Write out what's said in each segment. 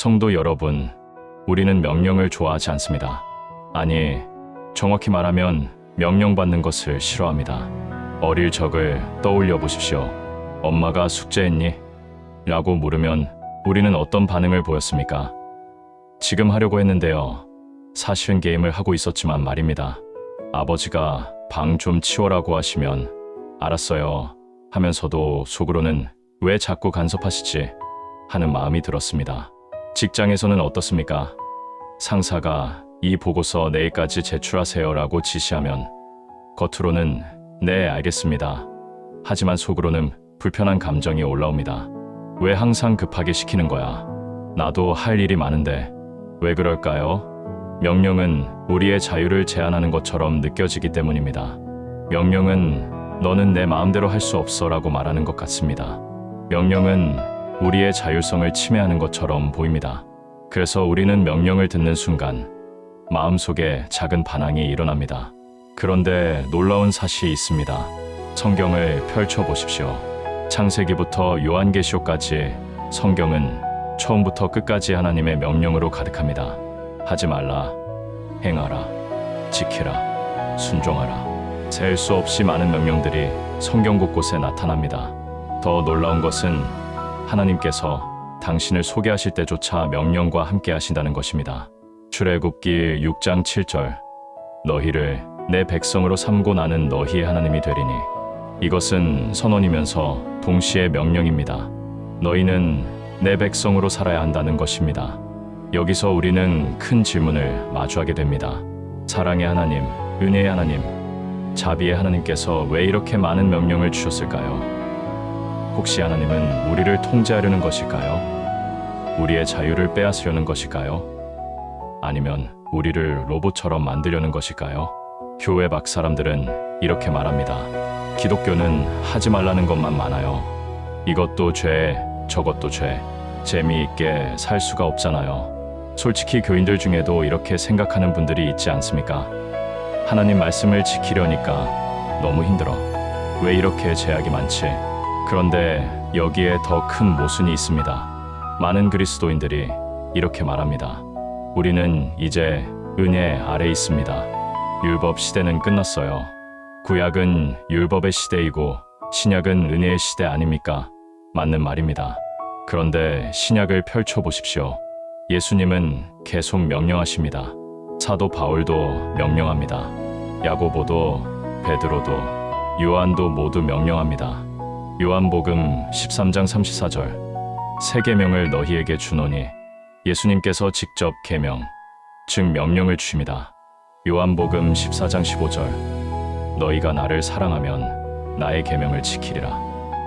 성도 여러분, 우리는 명령을 좋아하지 않습니다. 아니, 정확히 말하면 명령받는 것을 싫어합니다. 어릴 적을 떠올려 보십시오. 엄마가 숙제했니? 라고 물으면 우리는 어떤 반응을 보였습니까? 지금 하려고 했는데요. 사실은 게임을 하고 있었지만 말입니다. 아버지가 방 좀 치워라고 하시면 알았어요 하면서도 속으로는 왜 자꾸 간섭하시지? 하는 마음이 들었습니다. 직장에서는 어떻습니까? 상사가 이 보고서 내일까지 제출하세요 라고 지시하면 겉으로는 네 알겠습니다. 하지만 속으로는 불편한 감정이 올라옵니다. 왜 항상 급하게 시키는 거야? 나도 할 일이 많은데 왜 그럴까요? 명령은 우리의 자유를 제한하는 것처럼 느껴지기 때문입니다. 명령은 너는 내 마음대로 할 수 없어 라고 말하는 것 같습니다. 명령은 우리의 자율성을 침해하는 것처럼 보입니다. 그래서 우리는 명령을 듣는 순간 마음속에 작은 반항이 일어납니다. 그런데 놀라운 사실이 있습니다. 성경을 펼쳐보십시오. 창세기부터 요한계시록까지 성경은 처음부터 끝까지 하나님의 명령으로 가득합니다. 하지 말라, 행하라, 지키라, 순종하라. 셀 수 없이 많은 명령들이 성경 곳곳에 나타납니다. 더 놀라운 것은 하나님께서 당신을 소개하실 때조차 명령과 함께 하신다는 것입니다. 출애굽기 6장 7절 너희를 내 백성으로 삼고 나는 너희의 하나님이 되리니 이것은 선언이면서 동시에 명령입니다. 너희는 내 백성으로 살아야 한다는 것입니다. 여기서 우리는 큰 질문을 마주하게 됩니다. 사랑의 하나님, 은혜의 하나님, 자비의 하나님께서 왜 이렇게 많은 명령을 주셨을까요? 혹시 하나님은 우리를 통제하려는 것일까요? 우리의 자유를 빼앗으려는 것일까요? 아니면 우리를 로봇처럼 만들려는 것일까요? 교회 박 사람들은 이렇게 말합니다. 기독교는 하지 말라는 것만 많아요. 이것도 죄, 저것도 죄. 재미있게 살 수가 없잖아요. 솔직히 교인들 중에도 이렇게 생각하는 분들이 있지 않습니까? 하나님 말씀을 지키려니까 너무 힘들어. 왜 이렇게 제약이 많지? 그런데 여기에 더 큰 모순이 있습니다. 많은 그리스도인들이 이렇게 말합니다. 우리는 이제 은혜 아래 있습니다. 율법 시대는 끝났어요. 구약은 율법의 시대이고 신약은 은혜의 시대 아닙니까? 맞는 말입니다. 그런데 신약을 펼쳐보십시오. 예수님은 계속 명령하십니다. 사도 바울도 명령합니다. 야고보도, 베드로도, 요한도 모두 명령합니다. 요한복음 13장 34절 새 계명을 너희에게 주노니 예수님께서 직접 계명, 즉 명령을 주십니다. 요한복음 14장 15절 너희가 나를 사랑하면 나의 계명을 지키리라.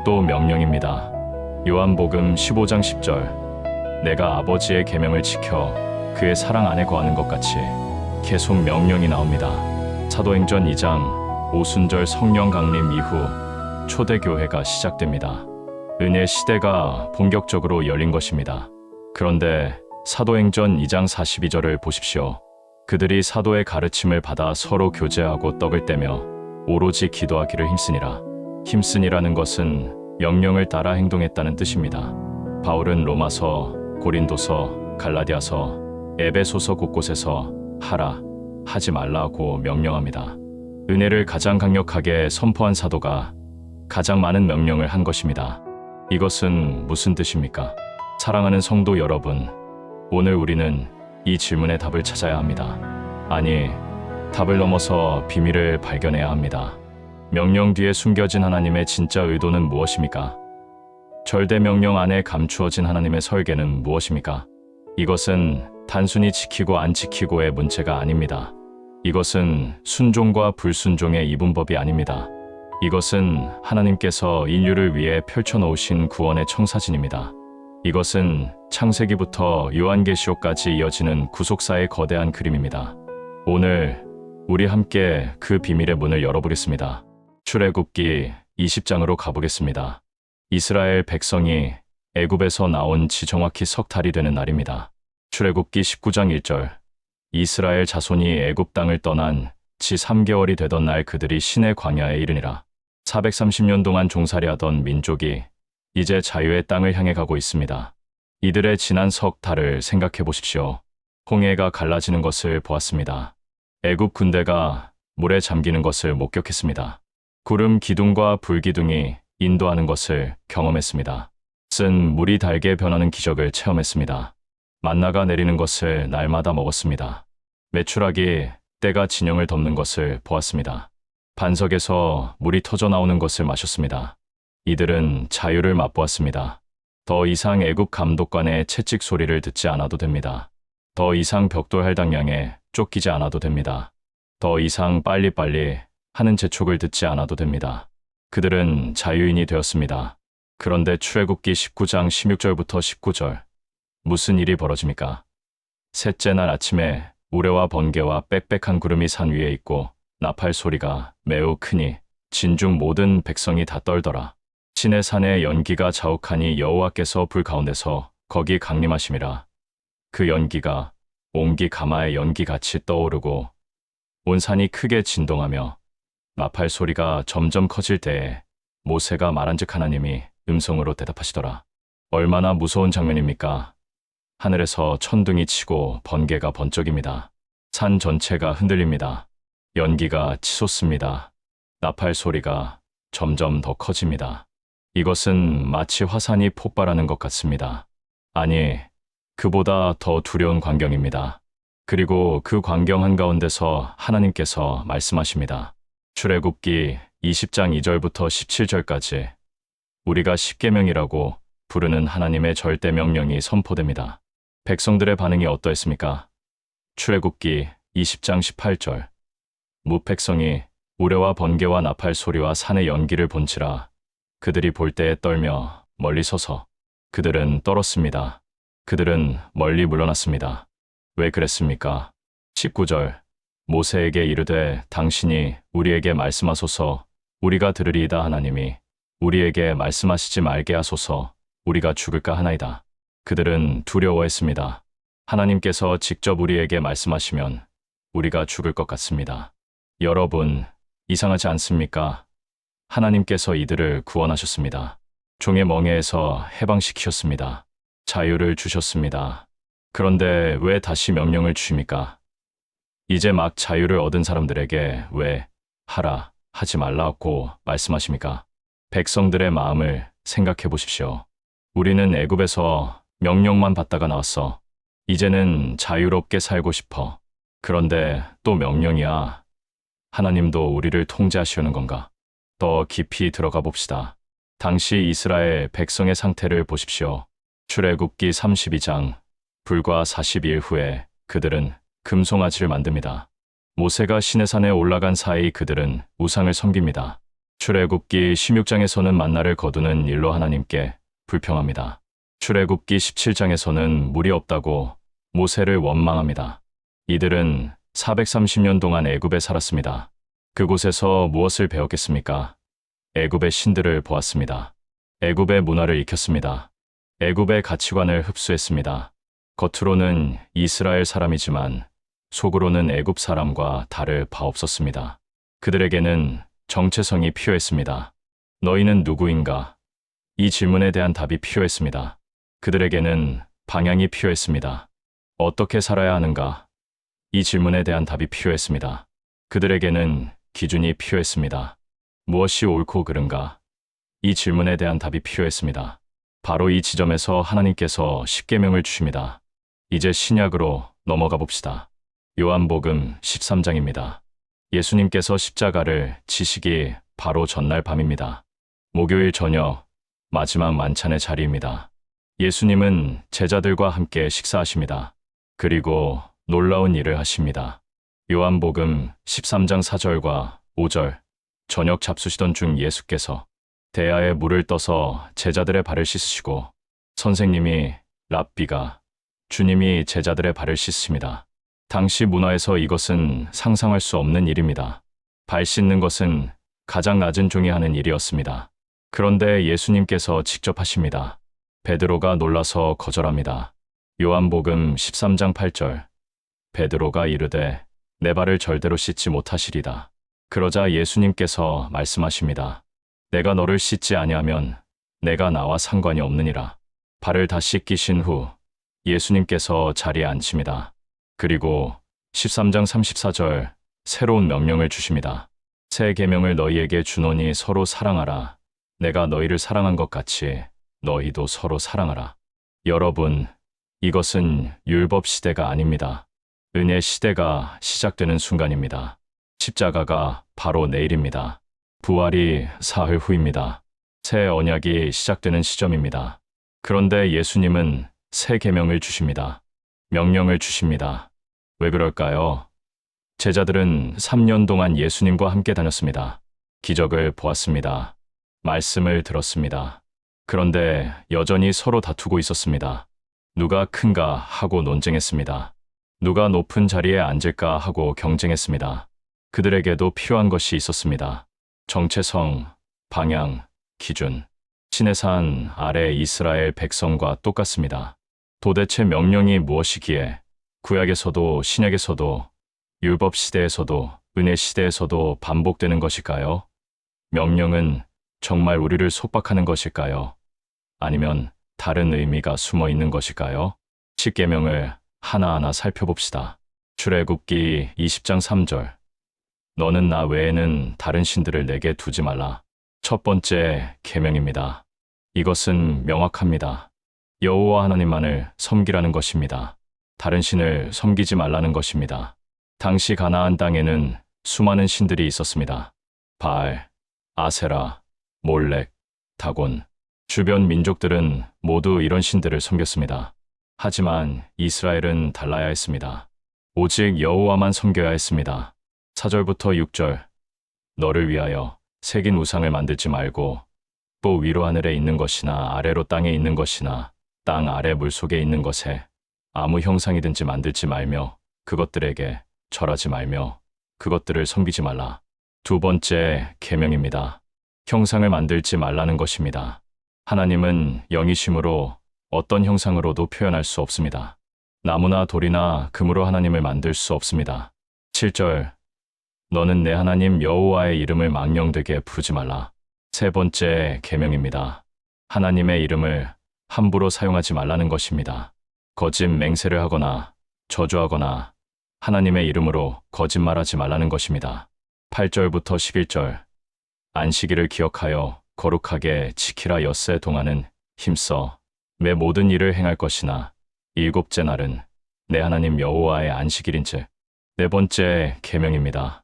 또 명령입니다. 요한복음 15장 10절 내가 아버지의 계명을 지켜 그의 사랑 안에 거하는 것 같이 계속 명령이 나옵니다. 사도행전 2장 오순절 성령 강림 이후 초대교회가 시작됩니다. 은혜 시대가 본격적으로 열린 것입니다. 그런데 사도행전 2장 42절을 보십시오. 그들이 사도의 가르침을 받아 서로 교제하고 떡을 떼며 오로지 기도하기를 힘쓰니라. 힘쓰니라는 것은 명령을 따라 행동했다는 뜻입니다. 바울은 로마서, 고린도서, 갈라디아서, 에베소서 곳곳에서 하라, 하지 말라고 명령합니다. 은혜를 가장 강력하게 선포한 사도가 가장 많은 명령을 한 것입니다. 이것은 무슨 뜻입니까? 사랑하는 성도 여러분, 오늘 우리는 이 질문의 답을 찾아야 합니다. 아니, 답을 넘어서 비밀을 발견해야 합니다. 명령 뒤에 숨겨진 하나님의 진짜 의도는 무엇입니까? 절대 명령 안에 감추어진 하나님의 설계는 무엇입니까? 이것은 단순히 지키고 안 지키고의 문제가 아닙니다. 이것은 순종과 불순종의 이분법이 아닙니다. 이것은 하나님께서 인류를 위해 펼쳐놓으신 구원의 청사진입니다. 이것은 창세기부터 요한계시록까지 이어지는 구속사의 거대한 그림입니다. 오늘 우리 함께 그 비밀의 문을 열어보겠습니다. 출애굽기 20장으로 가보겠습니다. 이스라엘 백성이 애굽에서 나온 지 정확히 석 달이 되는 날입니다. 출애굽기 19장 1절 이스라엘 자손이 애굽 땅을 떠난 지 3개월이 되던 날 그들이 시내 광야에 이르니라. 430년 동안 종살이하던 민족이 이제 자유의 땅을 향해 가고 있습니다. 이들의 지난 석 달을 생각해 보십시오. 홍해가 갈라지는 것을 보았습니다. 애굽 군대가 물에 잠기는 것을 목격했습니다. 구름 기둥과 불 기둥이 인도하는 것을 경험했습니다. 쓴 물이 달게 변하는 기적을 체험했습니다. 만나가 내리는 것을 날마다 먹었습니다. 메추라기 때가 진영을 덮는 것을 보았습니다. 반석에서 물이 터져 나오는 것을 마셨습니다. 이들은 자유를 맛보았습니다. 더 이상 애굽 감독관의 채찍 소리를 듣지 않아도 됩니다. 더 이상 벽돌 할당량에 쫓기지 않아도 됩니다. 더 이상 빨리빨리 하는 재촉을 듣지 않아도 됩니다. 그들은 자유인이 되었습니다. 그런데 출애굽기 19장 16절부터 19절. 무슨 일이 벌어집니까? 셋째 날 아침에 우레와 번개와 빽빽한 구름이 산 위에 있고 나팔 소리가 매우 크니 진중 모든 백성이 다 떨더라. 신의 산에 연기가 자욱하니 여호와께서 불 가운데서 거기 강림하심이라. 그 연기가 옹기 가마의 연기같이 떠오르고 온 산이 크게 진동하며 나팔 소리가 점점 커질 때에 모세가 말한즉 하나님이 음성으로 대답하시더라. 얼마나 무서운 장면입니까? 하늘에서 천둥이 치고 번개가 번쩍입니다. 산 전체가 흔들립니다. 연기가 치솟습니다. 나팔 소리가 점점 더 커집니다. 이것은 마치 화산이 폭발하는 것 같습니다. 아니, 그보다 더 두려운 광경입니다. 그리고 그 광경 한가운데서 하나님께서 말씀하십니다. 출애굽기 20장 2절부터 17절까지 우리가 십계명이라고 부르는 하나님의 절대 명령이 선포됩니다. 백성들의 반응이 어떠했습니까? 출애굽기 20장 18절. 무백성이 우레와 번개와 나팔 소리와 산의 연기를 본지라 그들이 볼 때에 떨며 멀리 서서 그들은 떨었습니다. 그들은 멀리 물러났습니다. 왜 그랬습니까? 19절. 모세에게 이르되 당신이 우리에게 말씀하소서 우리가 들으리이다 하나님이 우리에게 말씀하시지 말게 하소서 우리가 죽을까 하나이다. 그들은 두려워했습니다. 하나님께서 직접 우리에게 말씀하시면 우리가 죽을 것 같습니다. 여러분, 이상하지 않습니까? 하나님께서 이들을 구원하셨습니다. 종의 멍에에서 해방시키셨습니다. 자유를 주셨습니다. 그런데 왜 다시 명령을 주십니까? 이제 막 자유를 얻은 사람들에게 왜 하라, 하지 말라고 말씀하십니까? 백성들의 마음을 생각해 보십시오. 우리는 애굽에서 명령만 받다가 나왔어. 이제는 자유롭게 살고 싶어. 그런데 또 명령이야. 하나님도 우리를 통제하시려는 건가? 더 깊이 들어가 봅시다. 당시 이스라엘 백성의 상태를 보십시오. 출애굽기 32장. 불과 42일 후에 그들은 금송아지를 만듭니다. 모세가 시내산에 올라간 사이 그들은 우상을 섬깁니다. 출애굽기 16장에서는 만나를 거두는 일로 하나님께 불평합니다. 출애굽기 17장에서는 물이 없다고 모세를 원망합니다. 이들은 430년 동안 애굽에 살았습니다. 그곳에서 무엇을 배웠겠습니까? 애굽의 신들을 보았습니다. 애굽의 문화를 익혔습니다. 애굽의 가치관을 흡수했습니다. 겉으로는 이스라엘 사람이지만 속으로는 애굽 사람과 다를 바 없었습니다. 그들에게는 정체성이 필요했습니다. 너희는 누구인가? 이 질문에 대한 답이 필요했습니다. 그들에게는 방향이 필요했습니다. 어떻게 살아야 하는가? 이 질문에 대한 답이 필요했습니다. 그들에게는 기준이 필요했습니다. 무엇이 옳고 그른가? 이 질문에 대한 답이 필요했습니다. 바로 이 지점에서 하나님께서 십계명을 주십니다. 이제 신약으로 넘어가 봅시다. 요한복음 13장입니다. 예수님께서 십자가를 지시기 바로 전날 밤입니다. 목요일 저녁 마지막 만찬의 자리입니다. 예수님은 제자들과 함께 식사하십니다. 그리고 놀라운 일을 하십니다. 요한복음 13장 4절과 5절. 저녁 잡수시던 중 예수께서 대야에 물을 떠서 제자들의 발을 씻으시고 선생님이 랍비가 주님이 제자들의 발을 씻습니다. 당시 문화에서 이것은 상상할 수 없는 일입니다. 발 씻는 것은 가장 낮은 종이 하는 일이었습니다. 그런데 예수님께서 직접 하십니다. 베드로가 놀라서 거절합니다. 요한복음 13장 8절. 베드로가 이르되 내 발을 절대로 씻지 못하시리다. 그러자 예수님께서 말씀하십니다. 내가 너를 씻지 아니하면 내가 나와 상관이 없느니라. 발을 다 씻기신 후 예수님께서 자리에 앉힙니다. 그리고 13장 34절 새로운 명령을 주십니다. 새 계명을 너희에게 주노니 서로 사랑하라. 내가 너희를 사랑한 것 같이 너희도 서로 사랑하라. 여러분, 이것은 율법 시대가 아닙니다. 은혜 시대가 시작되는 순간입니다. 십자가가 바로 내일입니다. 부활이 사흘 후입니다. 새 언약이 시작되는 시점입니다. 그런데 예수님은 새 계명을 주십니다. 명령을 주십니다. 왜 그럴까요? 제자들은 3년 동안 예수님과 함께 다녔습니다. 기적을 보았습니다. 말씀을 들었습니다. 그런데 여전히 서로 다투고 있었습니다. 누가 큰가 하고 논쟁했습니다. 누가 높은 자리에 앉을까 하고 경쟁했습니다. 그들에게도 필요한 것이 있었습니다. 정체성, 방향, 기준. 시내산 아래 이스라엘 백성과 똑같습니다. 도대체 명령이 무엇이기에 구약에서도 신약에서도 율법 시대에서도 은혜 시대에서도 반복되는 것일까요? 명령은 정말 우리를 속박하는 것일까요? 아니면 다른 의미가 숨어 있는 것일까요? 10계명을 하나하나 살펴봅시다. 출애굽기 20장 3절. 너는 나 외에는 다른 신들을 내게 두지 말라. 첫 번째 계명입니다. 이것은 명확합니다. 여호와 하나님만을 섬기라는 것입니다. 다른 신을 섬기지 말라는 것입니다. 당시 가나안 땅에는 수많은 신들이 있었습니다. 바알, 아세라, 몰렉, 다곤. 주변 민족들은 모두 이런 신들을 섬겼습니다. 하지만 이스라엘은 달라야 했습니다. 오직 여호와만 섬겨야 했습니다. 4절부터 6절. 너를 위하여 새긴 우상을 만들지 말고 또 위로 하늘에 있는 것이나 아래로 땅에 있는 것이나 땅 아래 물속에 있는 것에 아무 형상이든지 만들지 말며 그것들에게 절하지 말며 그것들을 섬기지 말라. 두 번째 계명입니다. 형상을 만들지 말라는 것입니다. 하나님은 영이심으로 어떤 형상으로도 표현할 수 없습니다. 나무나 돌이나 금으로 하나님을 만들 수 없습니다. 7절. 너는 내 하나님 여호와의 이름을 망령되게 부르지 말라. 세 번째 계명입니다. 하나님의 이름을 함부로 사용하지 말라는 것입니다. 거짓 맹세를 하거나 저주하거나 하나님의 이름으로 거짓말하지 말라는 것입니다. 8절부터 11절. 안식일을 기억하여 거룩하게 지키라. 엿새 동안은 힘써 내 모든 일을 행할 것이나 일곱째 날은 내 하나님 여호와의 안식일인즉. 네 번째 계명입니다.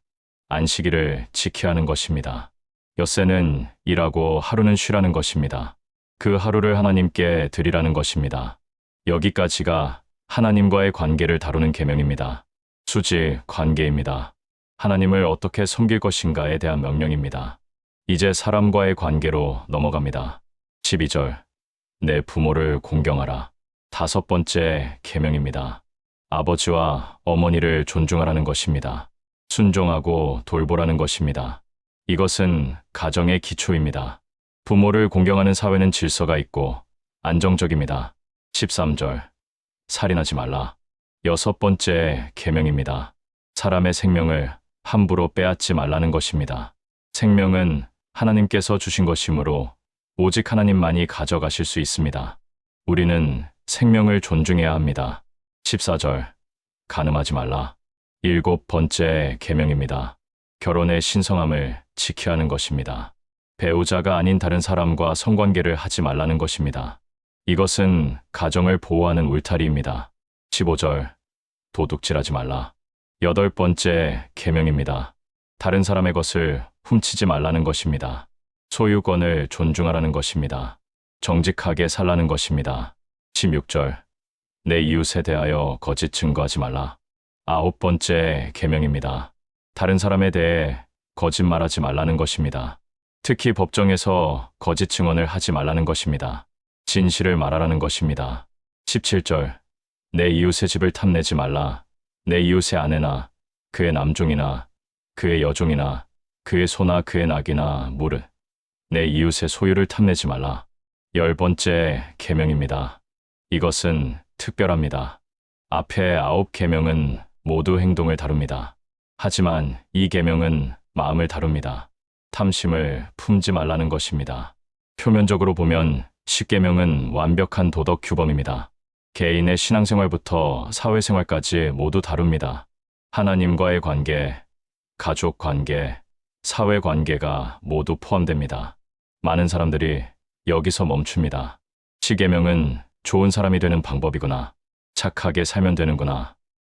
안식일을 지켜야 하는 것입니다. 엿새는 일하고 하루는 쉬라는 것입니다. 그 하루를 하나님께 드리라는 것입니다. 여기까지가 하나님과의 관계를 다루는 계명입니다. 수직 관계입니다. 하나님을 어떻게 섬길 것인가에 대한 명령입니다. 이제 사람과의 관계로 넘어갑니다. 12절. 내 부모를 공경하라. 다섯 번째 계명입니다. 아버지와 어머니를 존중하라는 것입니다. 순종하고 돌보라는 것입니다. 이것은 가정의 기초입니다. 부모를 공경하는 사회는 질서가 있고 안정적입니다. 13절. 살인하지 말라. 여섯 번째 계명입니다. 사람의 생명을 함부로 빼앗지 말라는 것입니다. 생명은 하나님께서 주신 것이므로 오직 하나님만이 가져가실 수 있습니다. 우리는 생명을 존중해야 합니다. 14절. 간음하지 말라. 일곱 번째 계명입니다. 결혼의 신성함을 지켜야 하는 것입니다. 배우자가 아닌 다른 사람과 성관계를 하지 말라는 것입니다. 이것은 가정을 보호하는 울타리입니다. 15절. 도둑질하지 말라. 여덟 번째 계명입니다. 다른 사람의 것을 훔치지 말라는 것입니다. 소유권을 존중하라는 것입니다. 정직하게 살라는 것입니다. 16절. 내 이웃에 대하여 거짓 증거하지 말라. 아홉 번째 계명입니다. 다른 사람에 대해 거짓말하지 말라는 것입니다. 특히 법정에서 거짓 증언을 하지 말라는 것입니다. 진실을 말하라는 것입니다. 17절. 내 이웃의 집을 탐내지 말라. 내 이웃의 아내나 그의 남종이나 그의 여종이나 그의 소나 그의 낙이나 무릇 내 이웃의 소유를 탐내지 말라. 열 번째 계명입니다. 이것은 특별합니다. 앞에 아홉 계명은 모두 행동을 다룹니다. 하지만 이 계명은 마음을 다룹니다. 탐심을 품지 말라는 것입니다. 표면적으로 보면 십계명은 완벽한 도덕 규범입니다. 개인의 신앙생활부터 사회생활까지 모두 다룹니다. 하나님과의 관계, 가족 관계, 사회 관계가 모두 포함됩니다. 많은 사람들이 여기서 멈춥니다. 십계명은 좋은 사람이 되는 방법이구나. 착하게 살면 되는구나.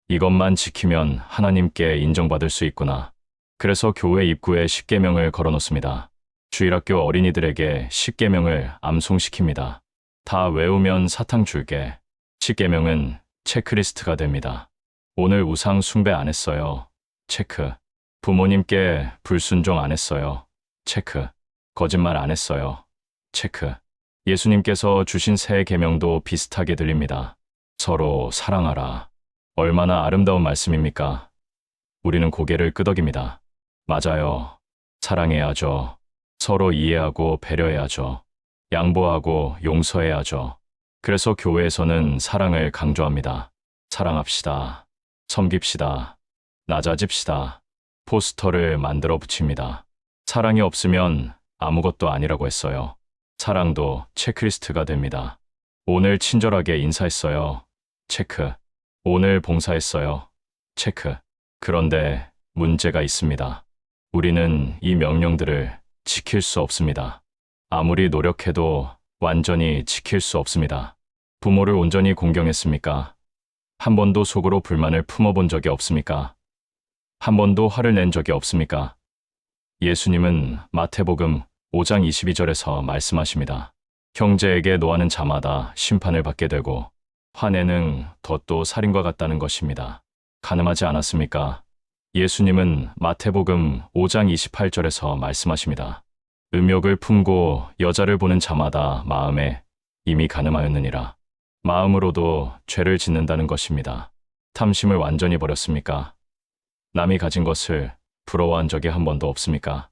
이것만 지키면 하나님께 인정받을 수 있구나. 그래서 교회 입구에 십계명을 걸어놓습니다. 주일학교 어린이들에게 십계명을 암송시킵니다. 다 외우면 사탕 줄게. 십계명은 체크리스트가 됩니다. 오늘 우상 숭배 안 했어요. 체크. 부모님께 불순종 안 했어요. 체크. 거짓말 안 했어요. 체크. 예수님께서 주신 새 계명도 비슷하게 들립니다. 서로 사랑하라. 얼마나 아름다운 말씀입니까? 우리는 고개를 끄덕입니다. 맞아요. 사랑해야죠. 서로 이해하고 배려해야죠. 양보하고 용서해야죠. 그래서 교회에서는 사랑을 강조합니다. 사랑합시다. 섬깁시다. 낮아집시다. 포스터를 만들어 붙입니다. 사랑이 없으면 아무것도 아니라고 했어요. 사랑도 체크리스트가 됩니다. 오늘 친절하게 인사했어요. 체크. 오늘 봉사했어요. 체크. 그런데 문제가 있습니다. 우리는 이 명령들을 지킬 수 없습니다. 아무리 노력해도 완전히 지킬 수 없습니다. 부모를 온전히 공경했습니까? 한 번도 속으로 불만을 품어본 적이 없습니까? 한 번도 화를 낸 적이 없습니까? 예수님은 마태복음 5장 22절에서 말씀하십니다. 형제에게 노하는 자마다 심판을 받게 되고 화내는 덫도 살인과 같다는 것입니다. 가늠하지 않았습니까? 예수님은 마태복음 5장 28절에서 말씀하십니다. 음욕을 품고 여자를 보는 자마다 마음에 이미 가늠하였느니라. 마음으로도 죄를 짓는다는 것입니다. 탐심을 완전히 버렸습니까? 남이 가진 것을 부러워한 적이 한 번도 없습니까?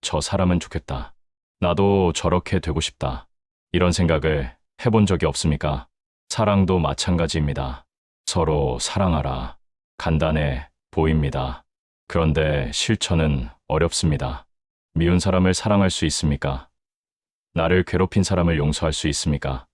저 사람은 좋겠다. 나도 저렇게 되고 싶다. 이런 생각을 해본 적이 없습니까? 사랑도 마찬가지입니다. 서로 사랑하라. 간단해 보입니다. 그런데 실천은 어렵습니다. 미운 사람을 사랑할 수 있습니까? 나를 괴롭힌 사람을 용서할 수 있습니까?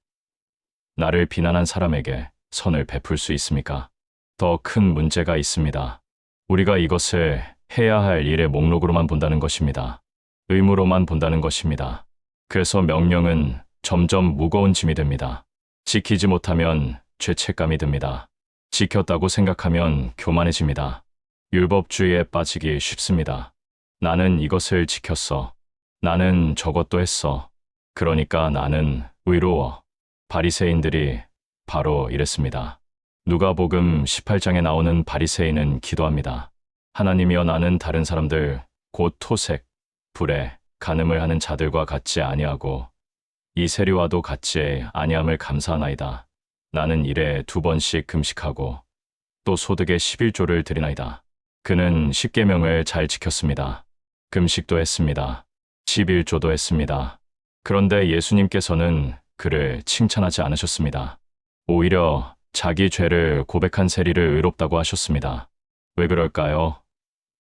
나를 비난한 사람에게 선을 베풀 수 있습니까? 더 큰 문제가 있습니다. 우리가 이것을 해야 할 일의 목록으로만 본다는 것입니다. 의무로만 본다는 것입니다. 그래서 명령은 점점 무거운 짐이 됩니다. 지키지 못하면 죄책감이 듭니다. 지켰다고 생각하면 교만해집니다. 율법주의에 빠지기 쉽습니다. 나는 이것을 지켰어. 나는 저것도 했어. 그러니까 나는 의로워. 바리새인들이 바로 이랬습니다. 누가복음 18장에 나오는 바리새인은 기도합니다. 하나님이여, 나는 다른 사람들 곧 토색, 불에 간음을 하는 자들과 같지 아니하고 이 세리와도 같지 아니함을 감사하나이다. 나는 일에 2번씩 금식하고 또 소득의 11조를 드리나이다. 그는 십계명을 잘 지켰습니다. 금식도 했습니다. 11조도 했습니다. 그런데 예수님께서는 그를 칭찬하지 않으셨습니다. 오히려 자기 죄를 고백한 세리를 의롭다고 하셨습니다. 왜 그럴까요?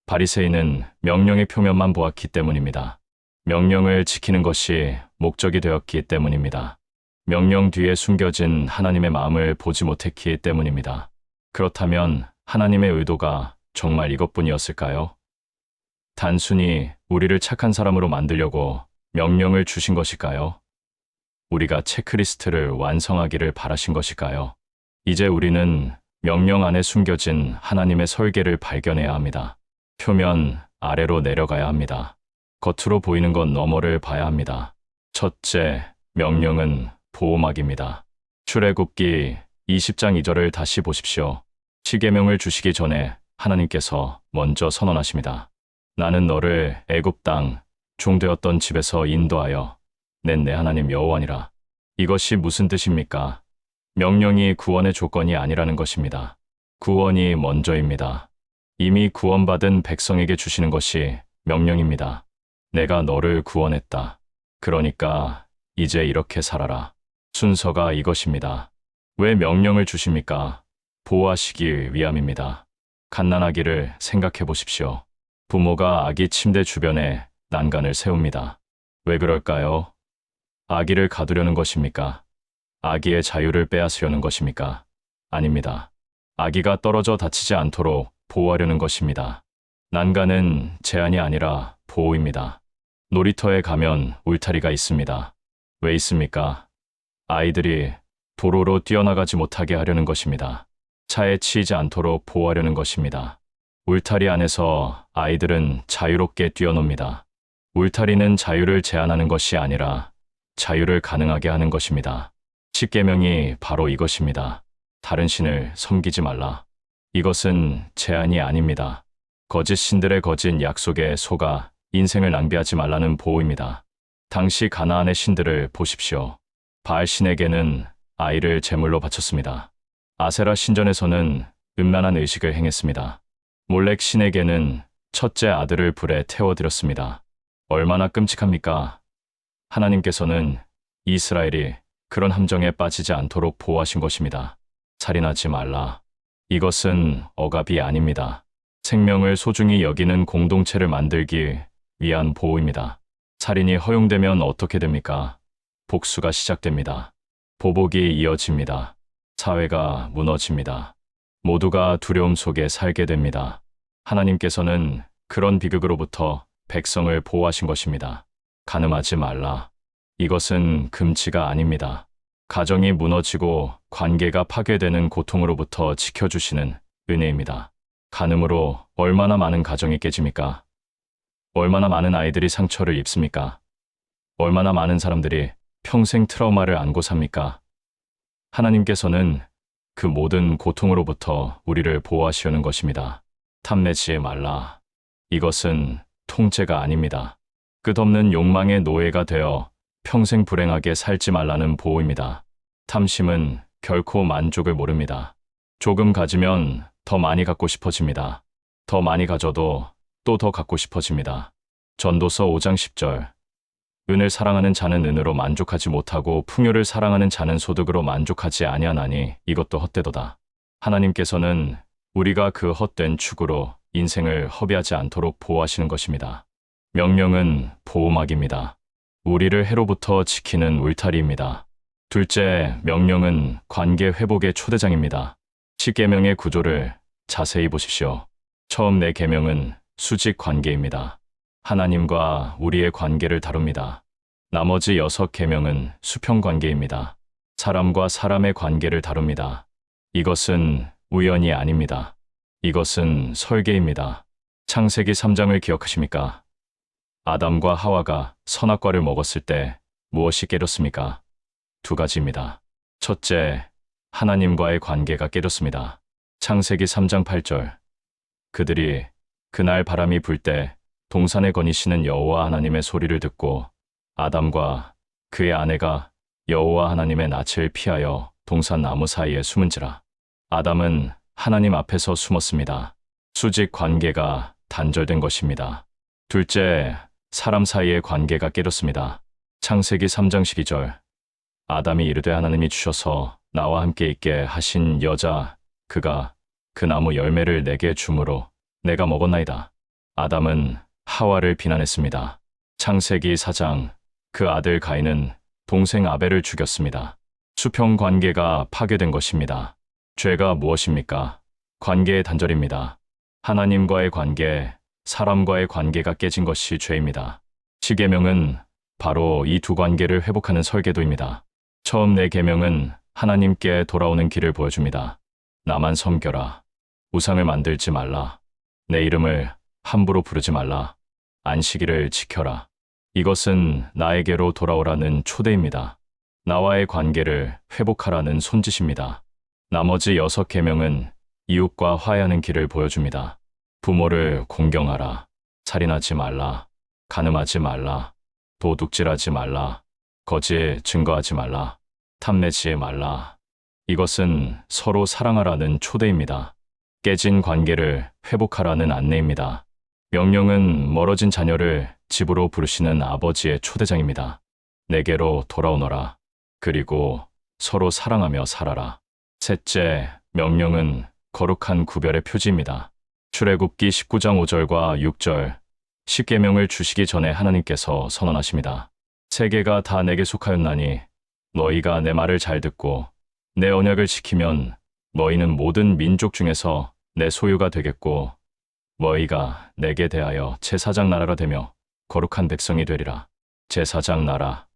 바리새인은 명령의 표면만 보았기 때문입니다. 명령을 지키는 것이 목적이 되었기 때문입니다. 명령 뒤에 숨겨진 하나님의 마음을 보지 못했기 때문입니다. 그렇다면 하나님의 의도가 정말 이것뿐이었을까요? 단순히 우리를 착한 사람으로 만들려고 명령을 주신 것일까요? 우리가 체크리스트를 완성하기를 바라신 것일까요? 이제 우리는 명령 안에 숨겨진 하나님의 설계를 발견해야 합니다. 표면 아래로 내려가야 합니다. 겉으로 보이는 것 너머를 봐야 합니다. 첫째, 명령은 보호막입니다. 출애굽기 20장 2절을 다시 보십시오. 십계명을 주시기 전에 하나님께서 먼저 선언하십니다. 나는 너를 애굽 땅 종되었던 집에서 인도하여 낸 내 하나님 여호와니라. 이것이 무슨 뜻입니까? 명령이 구원의 조건이 아니라는 것입니다. 구원이 먼저입니다. 이미 구원받은 백성에게 주시는 것이 명령입니다. 내가 너를 구원했다. 그러니까 이제 이렇게 살아라. 순서가 이것입니다. 왜 명령을 주십니까? 보호하시기 위함입니다. 갓난아기를 생각해 보십시오. 부모가 아기 침대 주변에 난간을 세웁니다. 왜 그럴까요? 아기를 가두려는 것입니까? 아기의 자유를 빼앗으려는 것입니까? 아닙니다. 아기가 떨어져 다치지 않도록 보호하려는 것입니다. 난간은 제한이 아니라 보호입니다. 놀이터에 가면 울타리가 있습니다. 왜 있습니까? 아이들이 도로로 뛰어나가지 못하게 하려는 것입니다. 차에 치이지 않도록 보호하려는 것입니다. 울타리 안에서 아이들은 자유롭게 뛰어놉니다. 울타리는 자유를 제한하는 것이 아니라 자유를 가능하게 하는 것입니다. 십계명이 바로 이것입니다. 다른 신을 섬기지 말라. 이것은 제한이 아닙니다. 거짓 신들의 거짓 약속에 속아 인생을 낭비하지 말라는 보호입니다. 당시 가나안의 신들을 보십시오. 바알 신에게는 아이를 제물로 바쳤습니다. 아세라 신전에서는 음란한 의식을 행했습니다. 몰렉 신에게는 첫째 아들을 불에 태워드렸습니다. 얼마나 끔찍합니까? 하나님께서는 이스라엘이 그런 함정에 빠지지 않도록 보호하신 것입니다. 살인하지 말라. 이것은 억압이 아닙니다. 생명을 소중히 여기는 공동체를 만들기 위한 보호입니다. 살인이 허용되면 어떻게 됩니까? 복수가 시작됩니다. 보복이 이어집니다. 사회가 무너집니다. 모두가 두려움 속에 살게 됩니다. 하나님께서는 그런 비극으로부터 백성을 보호하신 것입니다. 간음하지 말라. 이것은 금지가 아닙니다. 가정이 무너지고 관계가 파괴되는 고통으로부터 지켜주시는 은혜입니다. 간음으로 얼마나 많은 가정이 깨집니까? 얼마나 많은 아이들이 상처를 입습니까? 얼마나 많은 사람들이 평생 트라우마를 안고 삽니까? 하나님께서는 그 모든 고통으로부터 우리를 보호하시려는 것입니다. 탐내지 말라. 이것은 통제가 아닙니다. 끝없는 욕망의 노예가 되어 평생 불행하게 살지 말라는 보호입니다. 탐심은 결코 만족을 모릅니다. 조금 가지면 더 많이 갖고 싶어집니다. 더 많이 가져도 또 더 갖고 싶어집니다. 전도서 5장 10절. 은을 사랑하는 자는 은으로 만족하지 못하고 풍요를 사랑하는 자는 소득으로 만족하지 아니하나니 이것도 헛되도다. 하나님께서는 우리가 그 헛된 축으로 인생을 허비하지 않도록 보호하시는 것입니다. 명령은 보호막입니다. 우리를 해로부터 지키는 울타리입니다. 둘째, 명령은 관계 회복의 초대장입니다. 십계명의 구조를 자세히 보십시오. 처음 네 계명은 수직 관계입니다. 하나님과 우리의 관계를 다룹니다. 나머지 6계명은 수평 관계입니다. 사람과 사람의 관계를 다룹니다. 이것은 우연이 아닙니다. 이것은 설계입니다. 창세기 3장을 기억하십니까? 아담과 하와가 선악과를 먹었을 때 무엇이 깨졌습니까? 두 가지입니다. 첫째, 하나님과의 관계가 깨졌습니다. 창세기 3장 8절. 그들이 그날 바람이 불 때 동산에 거니시는 여호와 하나님의 소리를 듣고 아담과 그의 아내가 여호와 하나님의 낯을 피하여 동산 나무 사이에 숨은지라. 아담은 하나님 앞에서 숨었습니다. 수직 관계가 단절된 것입니다. 둘째, 사람 사이의 관계가 깨졌습니다. 창세기 3장 12절. 아담이 이르되 하나님이 주셔서 나와 함께 있게 하신 여자 그가 그 나무 열매를 내게 주므로 내가 먹었나이다. 아담은 하와를 비난했습니다. 창세기 4장. 그 아들 가인은 동생 아벨을 죽였습니다. 수평 관계가 파괴된 것입니다. 죄가 무엇입니까? 관계의 단절입니다. 하나님과의 관계, 사람과의 관계가 깨진 것이 죄입니다. 십계명은 바로 이 두 관계를 회복하는 설계도입니다. 처음 네 계명은 하나님께 돌아오는 길을 보여줍니다. 나만 섬겨라. 우상을 만들지 말라. 내 이름을 함부로 부르지 말라. 안식일을 지켜라. 이것은 나에게로 돌아오라는 초대입니다. 나와의 관계를 회복하라는 손짓입니다. 나머지 6계명은 이웃과 화해하는 길을 보여줍니다. 부모를 공경하라. 살인하지 말라. 간음하지 말라. 도둑질하지 말라. 거짓 증거하지 말라. 탐내지 말라. 이것은 서로 사랑하라는 초대입니다. 깨진 관계를 회복하라는 안내입니다. 명령은 멀어진 자녀를 집으로 부르시는 아버지의 초대장입니다. 내게로 돌아오너라. 그리고 서로 사랑하며 살아라. 셋째, 명령은 거룩한 구별의 표지입니다. 출애굽기 19장 5절과 6절. 십계명을 주시기 전에 하나님께서 선언하십니다. 세계가 다 내게 속하였나니 너희가 내 말을 잘 듣고 내 언약을 지키면 너희는 모든 민족 중에서 내 소유가 되겠고 너희가 내게 대하여 제사장 나라가 되며 거룩한 백성이 되리라. 제사장 나라,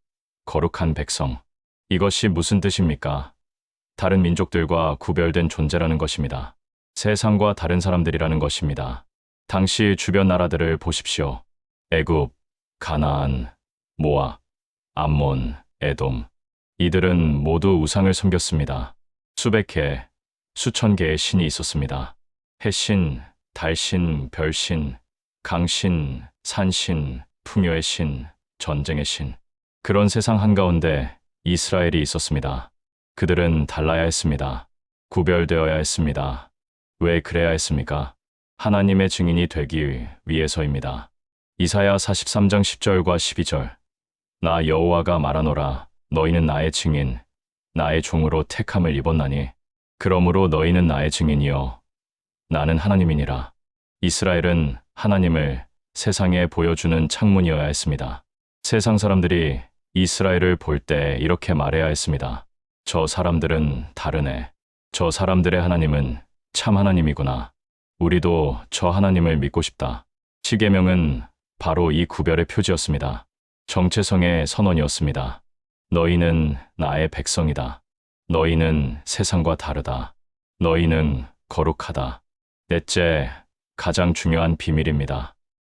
거룩한 백성. 이것이 무슨 뜻입니까? 다른 민족들과 구별된 존재라는 것입니다. 세상과 다른 사람들이라는 것입니다. 당시 주변 나라들을 보십시오. 애굽, 가나안, 모압, 암몬, 에돔. 이들은 모두 우상을 섬겼습니다. 수백 해, 수천 개의 신이 있었습니다. 해신, 달신, 별신, 강신, 산신, 풍요의 신, 전쟁의 신. 그런 세상 한가운데 이스라엘이 있었습니다. 그들은 달라야 했습니다. 구별되어야 했습니다. 왜 그래야 했습니까? 하나님의 증인이 되기 위해서입니다. 이사야 43장 10절과 12절. 나 여호와가 말하노라. 너희는 나의 증인, 나의 종으로 택함을 입었나니 그러므로 너희는 나의 증인이요 나는 하나님이니라. 이스라엘은 하나님을 세상에 보여주는 창문이어야 했습니다. 세상 사람들이 이스라엘을 볼 때 이렇게 말해야 했습니다. 저 사람들은 다르네. 저 사람들의 하나님은 참 하나님이구나. 우리도 저 하나님을 믿고 싶다. 십계명은 바로 이 구별의 표지였습니다. 정체성의 선언이었습니다. 너희는 나의 백성이다. 너희는 세상과 다르다. 너희는 거룩하다. 넷째, 가장 중요한 비밀입니다.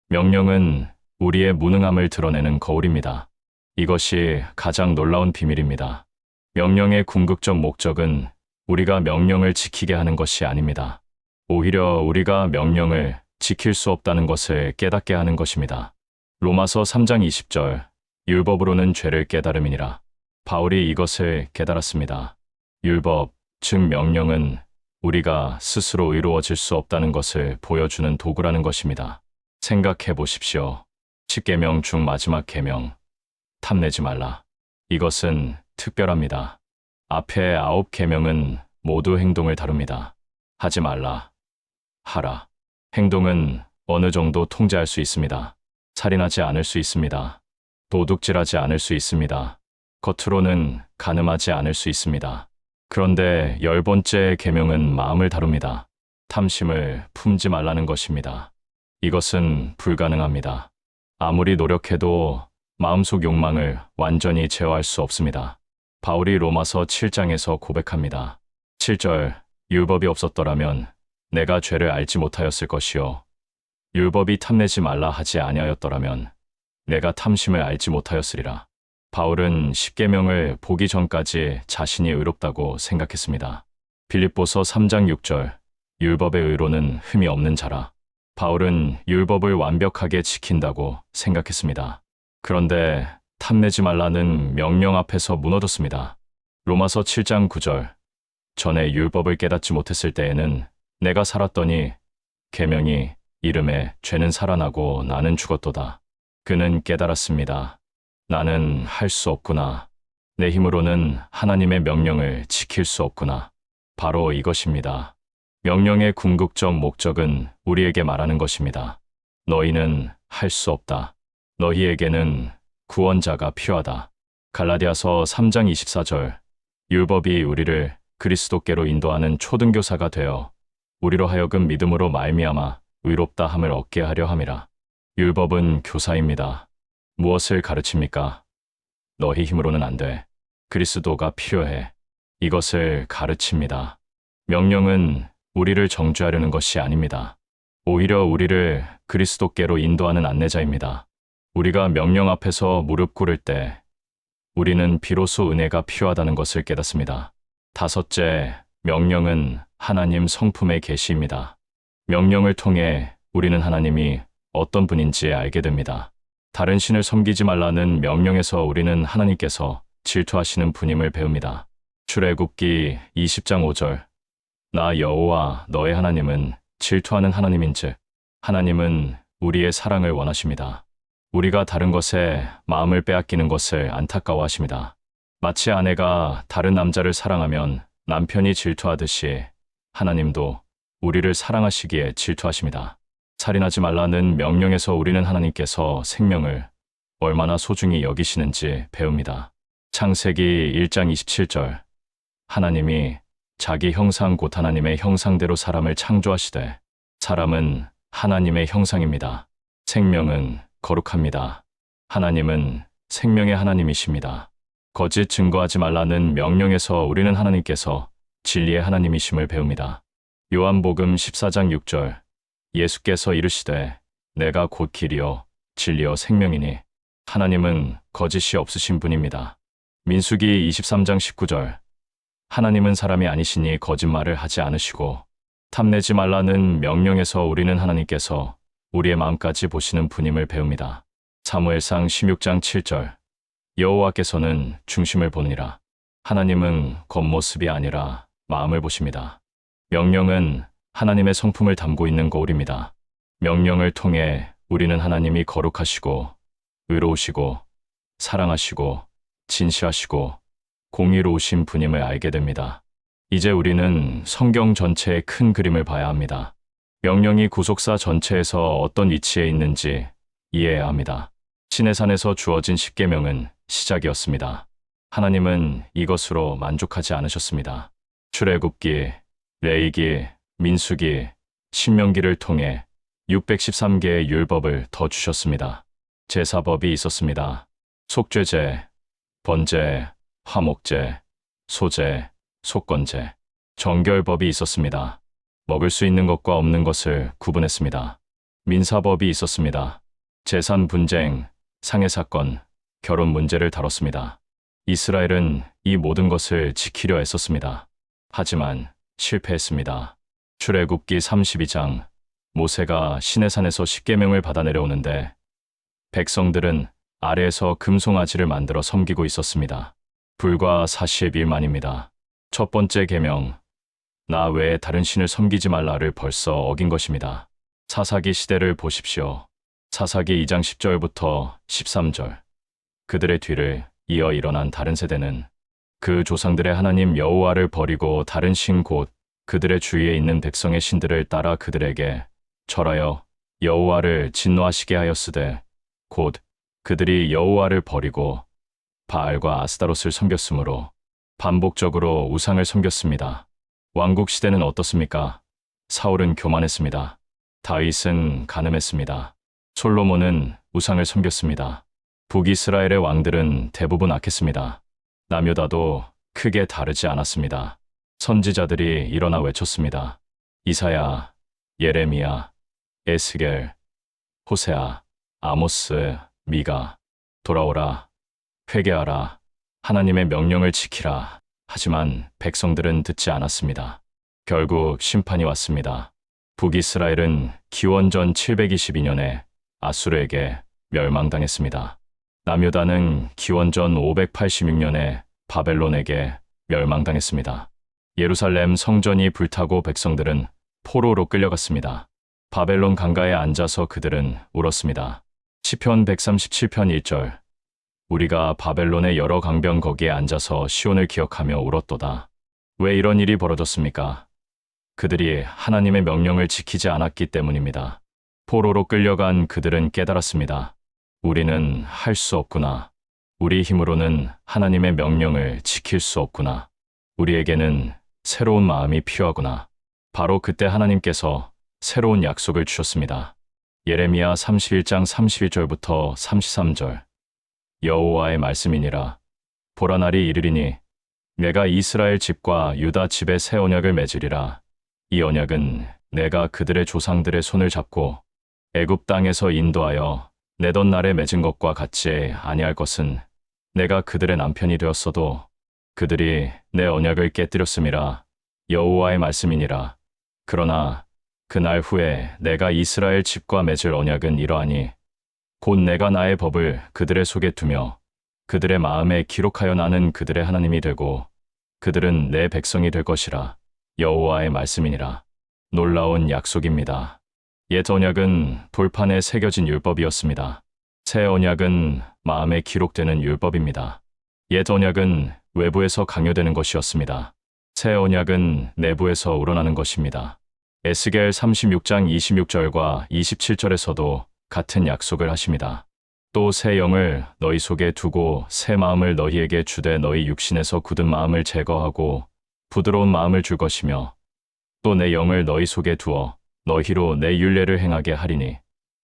명령은 우리의 무능함을 드러내는 거울입니다. 이것이 가장 놀라운 비밀입니다. 명령의 궁극적 목적은 우리가 명령을 지키게 하는 것이 아닙니다. 오히려 우리가 명령을 지킬 수 없다는 것을 깨닫게 하는 것입니다. 로마서 3장 20절, 율법으로는 죄를 깨달음이니라. 바울이 이것을 깨달았습니다. 율법, 즉 명령은 우리가 스스로 의로워질 수 없다는 것을 보여주는 도구라는 것입니다. 생각해 보십시오. 10계명 중 마지막 계명, 탐내지 말라. 이것은 특별합니다. 앞에 9계명은 모두 행동을 다룹니다. 하지 말라, 하라. 행동은 어느 정도 통제할 수 있습니다. 살인하지 않을 수 있습니다. 도둑질하지 않을 수 있습니다. 겉으로는 간음하지 않을 수 있습니다. 그런데 10번째 계명은 마음을 다룹니다. 탐심을 품지 말라는 것입니다. 이것은 불가능합니다. 아무리 노력해도 마음속 욕망을 완전히 제어할 수 없습니다. 바울이 로마서 7장에서 고백합니다. 7절, 율법이 없었더라면 내가 죄를 알지 못하였을 것이요 율법이 탐내지 말라 하지 아니하였더라면 내가 탐심을 알지 못하였으리라. 바울은 십계명을 보기 전까지 자신이 의롭다고 생각했습니다. 빌립보서 3장 6절, 율법의 의로는 흠이 없는 자라. 바울은 율법을 완벽하게 지킨다고 생각했습니다. 그런데 탐내지 말라는 명령 앞에서 무너졌습니다. 로마서 7장 9절, 전에 율법을 깨닫지 못했을 때에는 내가 살았더니 계명이 이름에 죄는 살아나고 나는 죽었도다. 그는 깨달았습니다. 나는 할 수 없구나. 내 힘으로는 하나님의 명령을 지킬 수 없구나. 바로 이것입니다. 명령의 궁극적 목적은 우리에게 말하는 것입니다. 너희는 할 수 없다. 너희에게는 구원자가 필요하다. 갈라디아서 3장 24절, 율법이 우리를 그리스도께로 인도하는 초등교사가 되어 우리로 하여금 믿음으로 말미암아 의롭다 함을 얻게 하려 함이라. 율법은 교사입니다. 무엇을 가르칩니까? 너희 힘으로는 안 돼. 그리스도가 필요해. 이것을 가르칩니다. 명령은 우리를 정죄하려는 것이 아닙니다. 오히려 우리를 그리스도께로 인도하는 안내자입니다. 우리가 명령 앞에서 무릎 꿇을 때 우리는 비로소 은혜가 필요하다는 것을 깨닫습니다. 다섯째, 명령은 하나님 성품의 계시입니다. 명령을 통해 우리는 하나님이 어떤 분인지 알게 됩니다. 다른 신을 섬기지 말라는 명령에서 우리는 하나님께서 질투하시는 분임을 배웁니다. 출애굽기 20장 5절, 나 여호와 너의 하나님은 질투하는 하나님인즉 하나님은 우리의 사랑을 원하십니다. 우리가 다른 것에 마음을 빼앗기는 것을 안타까워하십니다. 마치 아내가 다른 남자를 사랑하면 남편이 질투하듯이 하나님도 우리를 사랑하시기에 질투하십니다. 살인하지 말라는 명령에서 우리는 하나님께서 생명을, 얼마나 소중히 여기시는지 배웁니다. 창세기 1장 27절. 하나님이 자기 형상 곧 하나님의 형상대로 사람을 창조하시되 사람은 하나님의 형상입니다. 생명은 거룩합니다. 하나님은 생명의 하나님이십니다. 거짓 증거하지 말라는 명령에서 우리는 하나님께서 진리의 하나님이심을 배웁니다. 요한복음 14장 6절. 예수께서 이르시되 내가 곧 길이요 진리요 생명이니 하나님은 거짓이 없으신 분입니다. 민수기 23장 19절. 하나님은 사람이 아니시니 거짓말을 하지 않으시고 탐내지 말라는 명령에서 우리는 하나님께서 우리의 마음까지 보시는 분임을 배웁니다. 사무엘상 16장 7절. 여호와께서는 중심을 보느니라. 하나님은 겉모습이 아니라 마음을 보십니다. 명령은 하나님의 성품을 담고 있는 거울입니다. 명령을 통해 우리는 하나님이 거룩하시고 의로우시고 사랑하시고 진실하시고 공의로우신 분임을 알게 됩니다. 이제 우리는 성경 전체의 큰 그림을 봐야 합니다. 명령이 구속사 전체에서 어떤 위치에 있는지 이해해야 합니다. 시내산에서 주어진 십계명은 시작이었습니다. 하나님은 이것으로 만족하지 않으셨습니다. 출애굽기, 레위기, 민수기, 신명기를 통해 613개의 율법을 더 주셨습니다. 제사법이 있었습니다. 속죄제, 번제, 화목제, 소제, 속건제, 정결법이 있었습니다. 먹을 수 있는 것과 없는 것을 구분했습니다. 민사법이 있었습니다. 재산 분쟁, 상해 사건, 결혼 문제를 다뤘습니다. 이스라엘은 이 모든 것을 지키려 애썼습니다. 하지만 실패했습니다. 출애굽기 32장. 모세가 시내산에서 십계명을 받아 내려오는데 백성들은 아래에서 금송아지를 만들어 섬기고 있었습니다. 불과 40일 만입니다. 첫 번째 계명, 나 외에 다른 신을 섬기지 말라를 벌써 어긴 것입니다. 사사기 시대를 보십시오. 사사기 2장 10절부터 13절. 그들의 뒤를 이어 일어난 다른 세대는 그 조상들의 하나님 여호와를 버리고 다른 신 곧 그들의 주위에 있는 백성의 신들을 따라 그들에게 절하여 여호와를 진노하시게 하였으되 곧 그들이 여호와를 버리고 바알과 아스타롯을 섬겼으므로 반복적으로 우상을 섬겼습니다. 왕국 시대는 어떻습니까? 사울은 교만했습니다. 다윗은 간음했습니다. 솔로몬은 우상을 섬겼습니다. 북이스라엘의 왕들은 대부분 악했습니다. 남유다도 크게 다르지 않았습니다. 선지자들이 일어나 외쳤습니다. 이사야, 예레미야, 에스겔, 호세아, 아모스, 미가, 돌아오라, 회개하라, 하나님의 명령을 지키라. 하지만 백성들은 듣지 않았습니다. 결국 심판이 왔습니다. 북이스라엘은 기원전 722년에 아수르에게 멸망당했습니다. 남유다는 기원전 586년에 바벨론에게 멸망당했습니다. 예루살렘 성전이 불타고 백성들은 포로로 끌려갔습니다. 바벨론 강가에 앉아서 그들은 울었습니다. 시편 137편 1절. 우리가 바벨론의 여러 강변 거기에 앉아서 시온을 기억하며 울었도다. 왜 이런 일이 벌어졌습니까? 그들이 하나님의 명령을 지키지 않았기 때문입니다. 포로로 끌려간 그들은 깨달았습니다. 우리는 할 수 없구나. 우리 힘으로는 하나님의 명령을 지킬 수 없구나. 우리에게는 새로운 마음이 필요하구나. 바로 그때 하나님께서 새로운 약속을 주셨습니다. 예레미야 31장 31절부터 33절. 여호와의 말씀이니라. 보라 날이 이르리니 내가 이스라엘 집과 유다 집에 새 언약을 맺으리라. 이 언약은 내가 그들의 조상들의 손을 잡고 애굽 땅에서 인도하여 내던 날에 맺은 것과 같이 아니할 것은 내가 그들의 남편이 되었어도 그들이 내 언약을 깨뜨렸음이라. 여호와의 말씀이니라. 그러나 그날 후에 내가 이스라엘 집과 맺을 언약은 이러하니 곧 내가 나의 법을 그들의 속에 두며 그들의 마음에 기록하여 나는 그들의 하나님이 되고 그들은 내 백성이 될 것이라. 여호와의 말씀이니라. 놀라운 약속입니다. 옛 언약은 돌판에 새겨진 율법이었습니다. 새 언약은 마음에 기록되는 율법입니다. 옛 언약은 외부에서 강요되는 것이었습니다. 새 언약은 내부에서 우러나는 것입니다. 에스겔 36장 26절과 27절에서도 같은 약속을 하십니다. 또 새 영을 너희 속에 두고 새 마음을 너희에게 주되 너희 육신에서 굳은 마음을 제거하고 부드러운 마음을 줄 것이며 또 내 영을 너희 속에 두어 너희로 내 율례를 행하게 하리니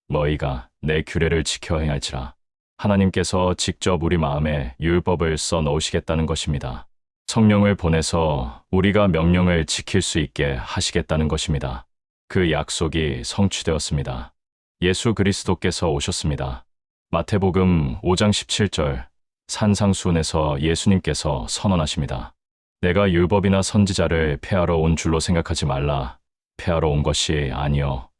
너희가 내 규례를 지켜 행할지라. 하나님께서 직접 우리 마음에 율법을 써 넣으시겠다는 것입니다. 성령을 보내서 우리가 명령을 지킬 수 있게 하시겠다는 것입니다. 그 약속이 성취되었습니다. 예수 그리스도께서 오셨습니다. 마태복음 5장 17절 산상수훈에서 예수님께서 선언하십니다. 내가 율법이나 선지자를 폐하러 온 줄로 생각하지 말라. 폐하러 온 것이 아니요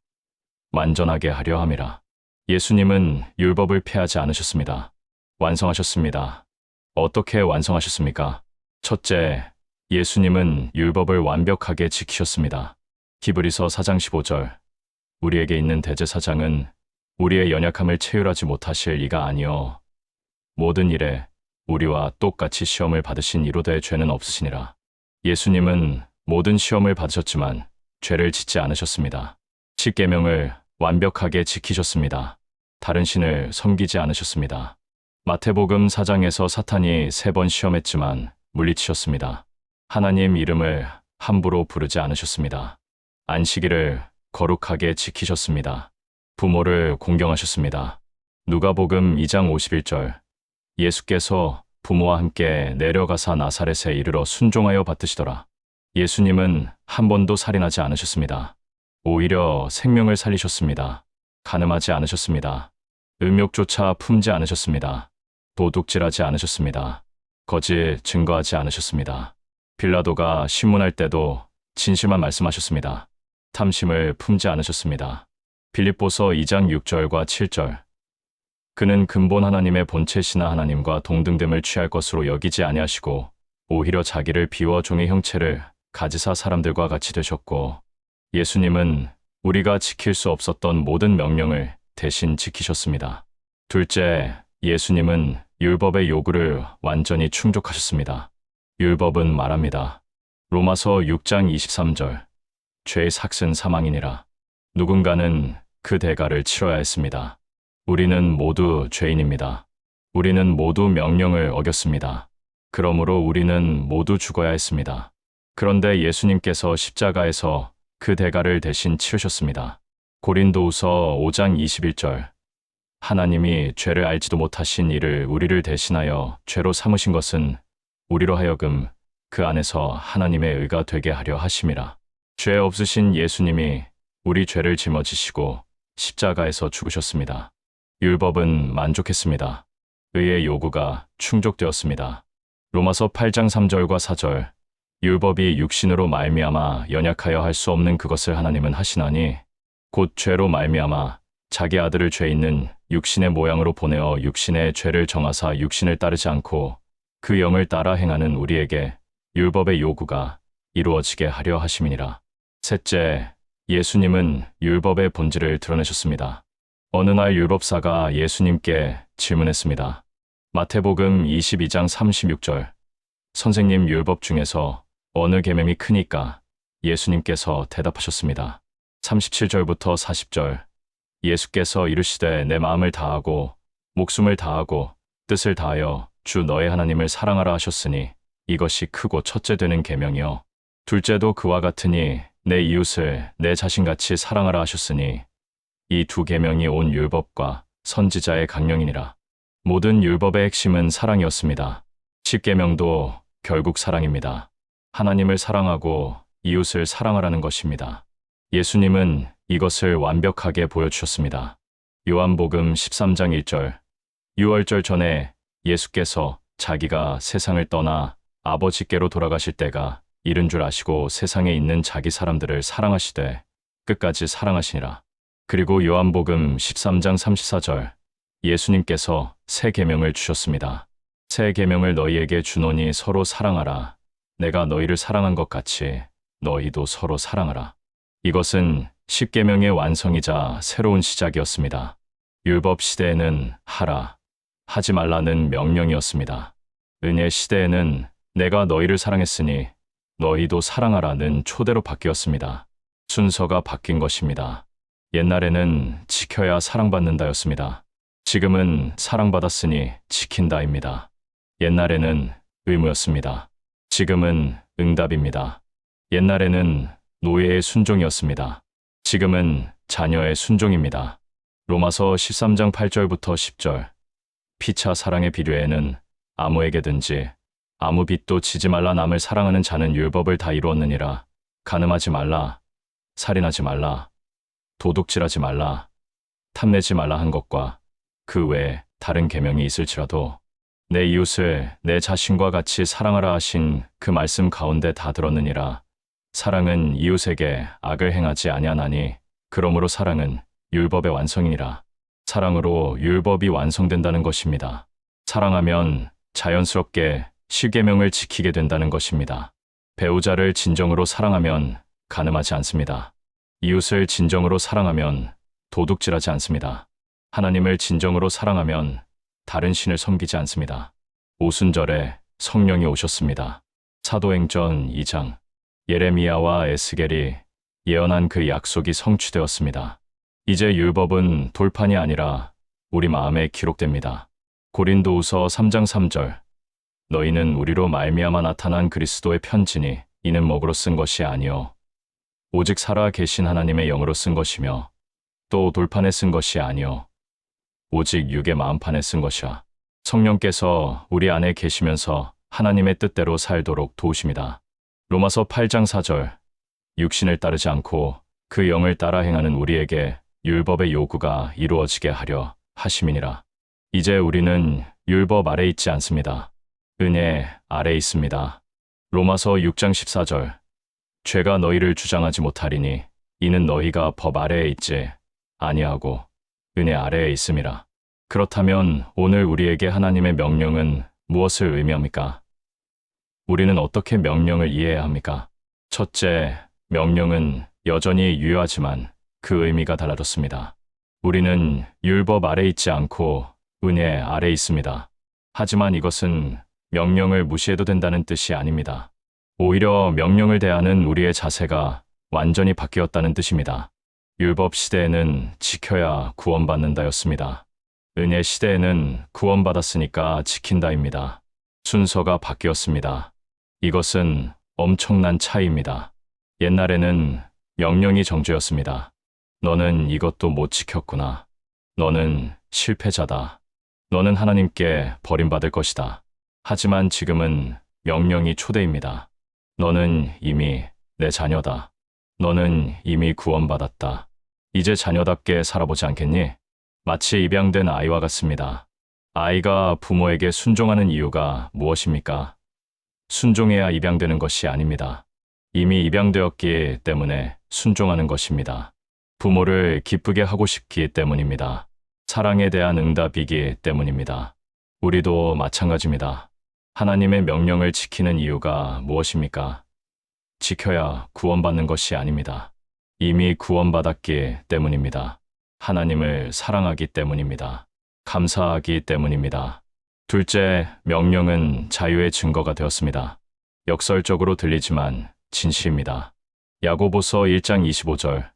완전하게 하려 함이라. 예수님은 율법을 폐하지 않으셨습니다. 완성하셨습니다. 어떻게 완성하셨습니까? 첫째, 예수님은 율법을 완벽하게 지키셨습니다. 히브리서 4장 15절 우리에게 있는 대제사장은 우리의 연약함을 체휼하지 못하실 이가 아니요 모든 일에 우리와 똑같이 시험을 받으신 이로되 죄는 없으시니라. 예수님은 모든 시험을 받으셨지만 죄를 짓지 않으셨습니다. 십계명을 완벽하게 지키셨습니다. 다른 신을 섬기지 않으셨습니다. 마태복음 4장에서 사탄이 3번 시험했지만 물리치셨습니다. 하나님 이름을 함부로 부르지 않으셨습니다. 안식일을 거룩하게 지키셨습니다. 부모를 공경하셨습니다. 누가복음 2장 51절 예수께서 부모와 함께 내려가사 나사렛에 이르러 순종하여 받드시더라. 예수님은 한 번도 살인하지 않으셨습니다. 오히려 생명을 살리셨습니다. 간음하지 않으셨습니다. 음욕조차 품지 않으셨습니다. 도둑질하지 않으셨습니다. 거짓 증거하지 않으셨습니다. 빌라도가 신문할 때도 진실만 말씀하셨습니다. 탐심을 품지 않으셨습니다. 빌립보서 2장 6절과 7절 그는 근본 하나님의 본체시나 하나님과 동등됨을 취할 것으로 여기지 아니하시고 오히려 자기를 비워 종의 형체를 가지사 사람들과 같이 되셨고 예수님은 우리가 지킬 수 없었던 모든 명령을 대신 지키셨습니다. 둘째, 예수님은 율법의 요구를 완전히 충족하셨습니다. 율법은 말합니다. 로마서 6장 23절 죄의 삭은 사망이니라. 누군가는 그 대가를 치러야 했습니다. 우리는 모두 죄인입니다. 우리는 모두 명령을 어겼습니다. 그러므로 우리는 모두 죽어야 했습니다. 그런데 예수님께서 십자가에서 그 대가를 대신 치르셨습니다. 고린도후서 5장 21절 하나님이 죄를 알지도 못하신 이를 우리를 대신하여 죄로 삼으신 것은 우리로 하여금 그 안에서 하나님의 의가 되게 하려 하심이라. 죄 없으신 예수님이 우리 죄를 짊어지시고 십자가에서 죽으셨습니다. 율법은 만족했습니다. 의의 요구가 충족되었습니다. 로마서 8장 3절과 4절 율법이 육신으로 말미암아 연약하여 할 수 없는 그것을 하나님은 하시나니 곧 죄로 말미암아 자기 아들을 죄 있는 육신의 모양으로 보내어 육신의 죄를 정하사 육신을 따르지 않고 그 영을 따라 행하는 우리에게 율법의 요구가 이루어지게 하려 하심이니라. 셋째, 예수님은 율법의 본질을 드러내셨습니다. 어느 날 율법사가 예수님께 질문했습니다. 마태복음 22장 36절 선생님 율법 중에서 어느 계명이 크니까? 예수님께서 대답하셨습니다. 37절부터 40절 예수께서 이르시되 내 마음을 다하고 목숨을 다하고 뜻을 다하여 주 너의 하나님을 사랑하라 하셨으니 이것이 크고 첫째 되는 계명이요 둘째도 그와 같으니 내 이웃을 내 자신같이 사랑하라 하셨으니 이 두 계명이 온 율법과 선지자의 강령이니라. 모든 율법의 핵심은 사랑이었습니다. 십계명도 결국 사랑입니다. 하나님을 사랑하고 이웃을 사랑하라는 것입니다. 예수님은 이것을 완벽하게 보여주셨습니다. 요한복음 13장 1절 유월절 전에 예수께서 자기가 세상을 떠나 아버지께로 돌아가실 때가 이른 줄 아시고 세상에 있는 자기 사람들을 사랑하시되 끝까지 사랑하시니라. 그리고 요한복음 13장 34절 예수님께서 새 계명을 주셨습니다. 새 계명을 너희에게 주노니 서로 사랑하라. 내가 너희를 사랑한 것 같이 너희도 서로 사랑하라. 이것은 십계명의 완성이자 새로운 시작이었습니다. 율법 시대에는 하라, 하지 말라는 명령이었습니다. 은혜 시대에는 내가 너희를 사랑했으니 너희도 사랑하라는 초대로 바뀌었습니다. 순서가 바뀐 것입니다. 옛날에는 지켜야 사랑받는다였습니다. 지금은 사랑받았으니 지킨다입니다. 옛날에는 의무였습니다. 지금은 응답입니다. 옛날에는 노예의 순종이었습니다. 지금은 자녀의 순종입니다. 로마서 13장 8절부터 10절. 피차 사랑의 비례에는 아무에게든지 아무 빚도 지지 말라. 남을 사랑하는 자는 율법을 다 이루었느니라. 간음하지 말라, 살인하지 말라, 도둑질하지 말라, 탐내지 말라 한 것과 그 외에 다른 계명이 있을지라도 내 이웃을 내 자신과 같이 사랑하라 하신 그 말씀 가운데 다 들었느니라. 사랑은 이웃에게 악을 행하지 아니하나니 그러므로 사랑은 율법의 완성이니라. 사랑으로 율법이 완성된다는 것입니다. 사랑하면 자연스럽게 십계명을 지키게 된다는 것입니다. 배우자를 진정으로 사랑하면 간음하지 않습니다. 이웃을 진정으로 사랑하면 도둑질하지 않습니다. 하나님을 진정으로 사랑하면 다른 신을 섬기지 않습니다. 오순절에 성령이 오셨습니다. 사도행전 2장. 예레미야와 에스겔이 예언한 그 약속이 성취되었습니다. 이제 율법은 돌판이 아니라 우리 마음에 기록됩니다. 고린도후서 3장 3절. 너희는 우리로 말미암아 나타난 그리스도의 편지니 이는 먹으로 쓴 것이 아니요 오직 살아 계신 하나님의 영으로 쓴 것이며 또 돌판에 쓴 것이 아니요 오직 육의 마음판에 쓴 것이라. 성령께서 우리 안에 계시면서 하나님의 뜻대로 살도록 도우십니다. 로마서 8장 4절. 육신을 따르지 않고 그 영을 따라 행하는 우리에게 율법의 요구가 이루어지게 하려 하심이니라. 이제 우리는 율법 아래 있지 않습니다. 은혜 아래 있습니다. 로마서 6장 14절. 죄가 너희를 주장하지 못하리니 이는 너희가 법 아래에 있지 아니하고 은혜 아래에 있음이라. 그렇다면 오늘 우리에게 하나님의 명령은 무엇을 의미합니까? 우리는 어떻게 명령을 이해해야 합니까? 첫째, 명령은 여전히 유효하지만 그 의미가 달라졌습니다. 우리는 율법 아래 있지 않고 은혜 아래 있습니다. 하지만 이것은 명령을 무시해도 된다는 뜻이 아닙니다. 오히려 명령을 대하는 우리의 자세가 완전히 바뀌었다는 뜻입니다. 율법 시대에는 지켜야 구원받는다였습니다. 은혜 시대에는 구원받았으니까 지킨다입니다. 순서가 바뀌었습니다. 이것은 엄청난 차이입니다. 옛날에는 명령이 정죄였습니다. 너는 이것도 못 지켰구나. 너는 실패자다. 너는 하나님께 버림받을 것이다. 하지만 지금은 명령이 초대입니다. 너는 이미 내 자녀다. 너는 이미 구원받았다. 이제 자녀답게 살아보지 않겠니? 마치 입양된 아이와 같습니다. 아이가 부모에게 순종하는 이유가 무엇입니까? 순종해야 입양되는 것이 아닙니다. 이미 입양되었기 때문에 순종하는 것입니다. 부모를 기쁘게 하고 싶기 때문입니다. 사랑에 대한 응답이기 때문입니다. 우리도 마찬가지입니다. 하나님의 명령을 지키는 이유가 무엇입니까? 지켜야 구원받는 것이 아닙니다. 이미 구원받았기 때문입니다. 하나님을 사랑하기 때문입니다. 감사하기 때문입니다. 둘째, 명령은 자유의 증거가 되었습니다. 역설적으로 들리지만 진실입니다. 야고보서 1장 25절.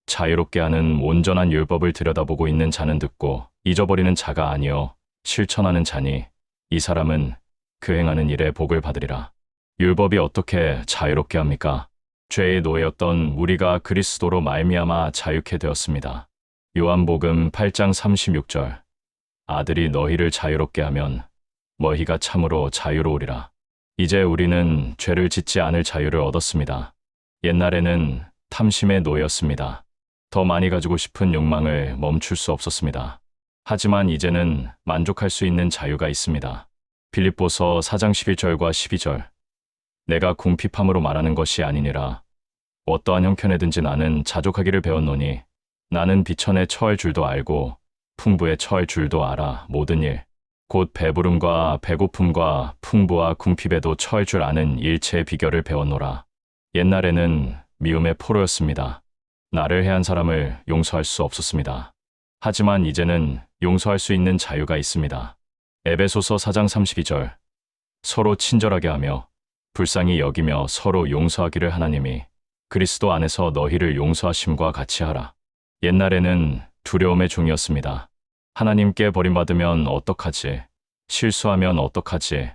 자유롭게 하는 온전한 율법을 들여다보고 있는 자는 듣고 잊어버리는 자가 아니요 실천하는 자니 이 사람은 그 행하는 일에 복을 받으리라. 율법이 어떻게 자유롭게 합니까? 죄의 노예였던 우리가 그리스도로 말미암아 자유케 되었습니다. 요한복음 8장 36절. 아들이 너희를 자유롭게 하면 너희가 참으로 자유로우리라. 이제 우리는 죄를 짓지 않을 자유를 얻었습니다. 옛날에는 탐심의 노예였습니다. 더 많이 가지고 싶은 욕망을 멈출 수 없었습니다. 하지만 이제는 만족할 수 있는 자유가 있습니다. 빌립보서 4장 11절과 12절. 내가 궁핍함으로 말하는 것이 아니니라. 어떠한 형편에든지 나는 자족하기를 배웠노니 나는 비천에 처할 줄도 알고 풍부에 처할 줄도 알아. 모든 일, 곧 배부름과 배고픔과 풍부와 궁핍에도 처할 줄 아는 일체의 비결을 배웠노라. 옛날에는 미움의 포로였습니다. 나를 해한 사람을 용서할 수 없었습니다. 하지만 이제는 용서할 수 있는 자유가 있습니다. 에베소서 4장 32절. 서로 친절하게 하며 불쌍히 여기며 서로 용서하기를 하나님이 그리스도 안에서 너희를 용서하심과 같이 하라. 옛날에는 두려움의 종이었습니다. 하나님께 버림받으면 어떡하지? 실수하면 어떡하지?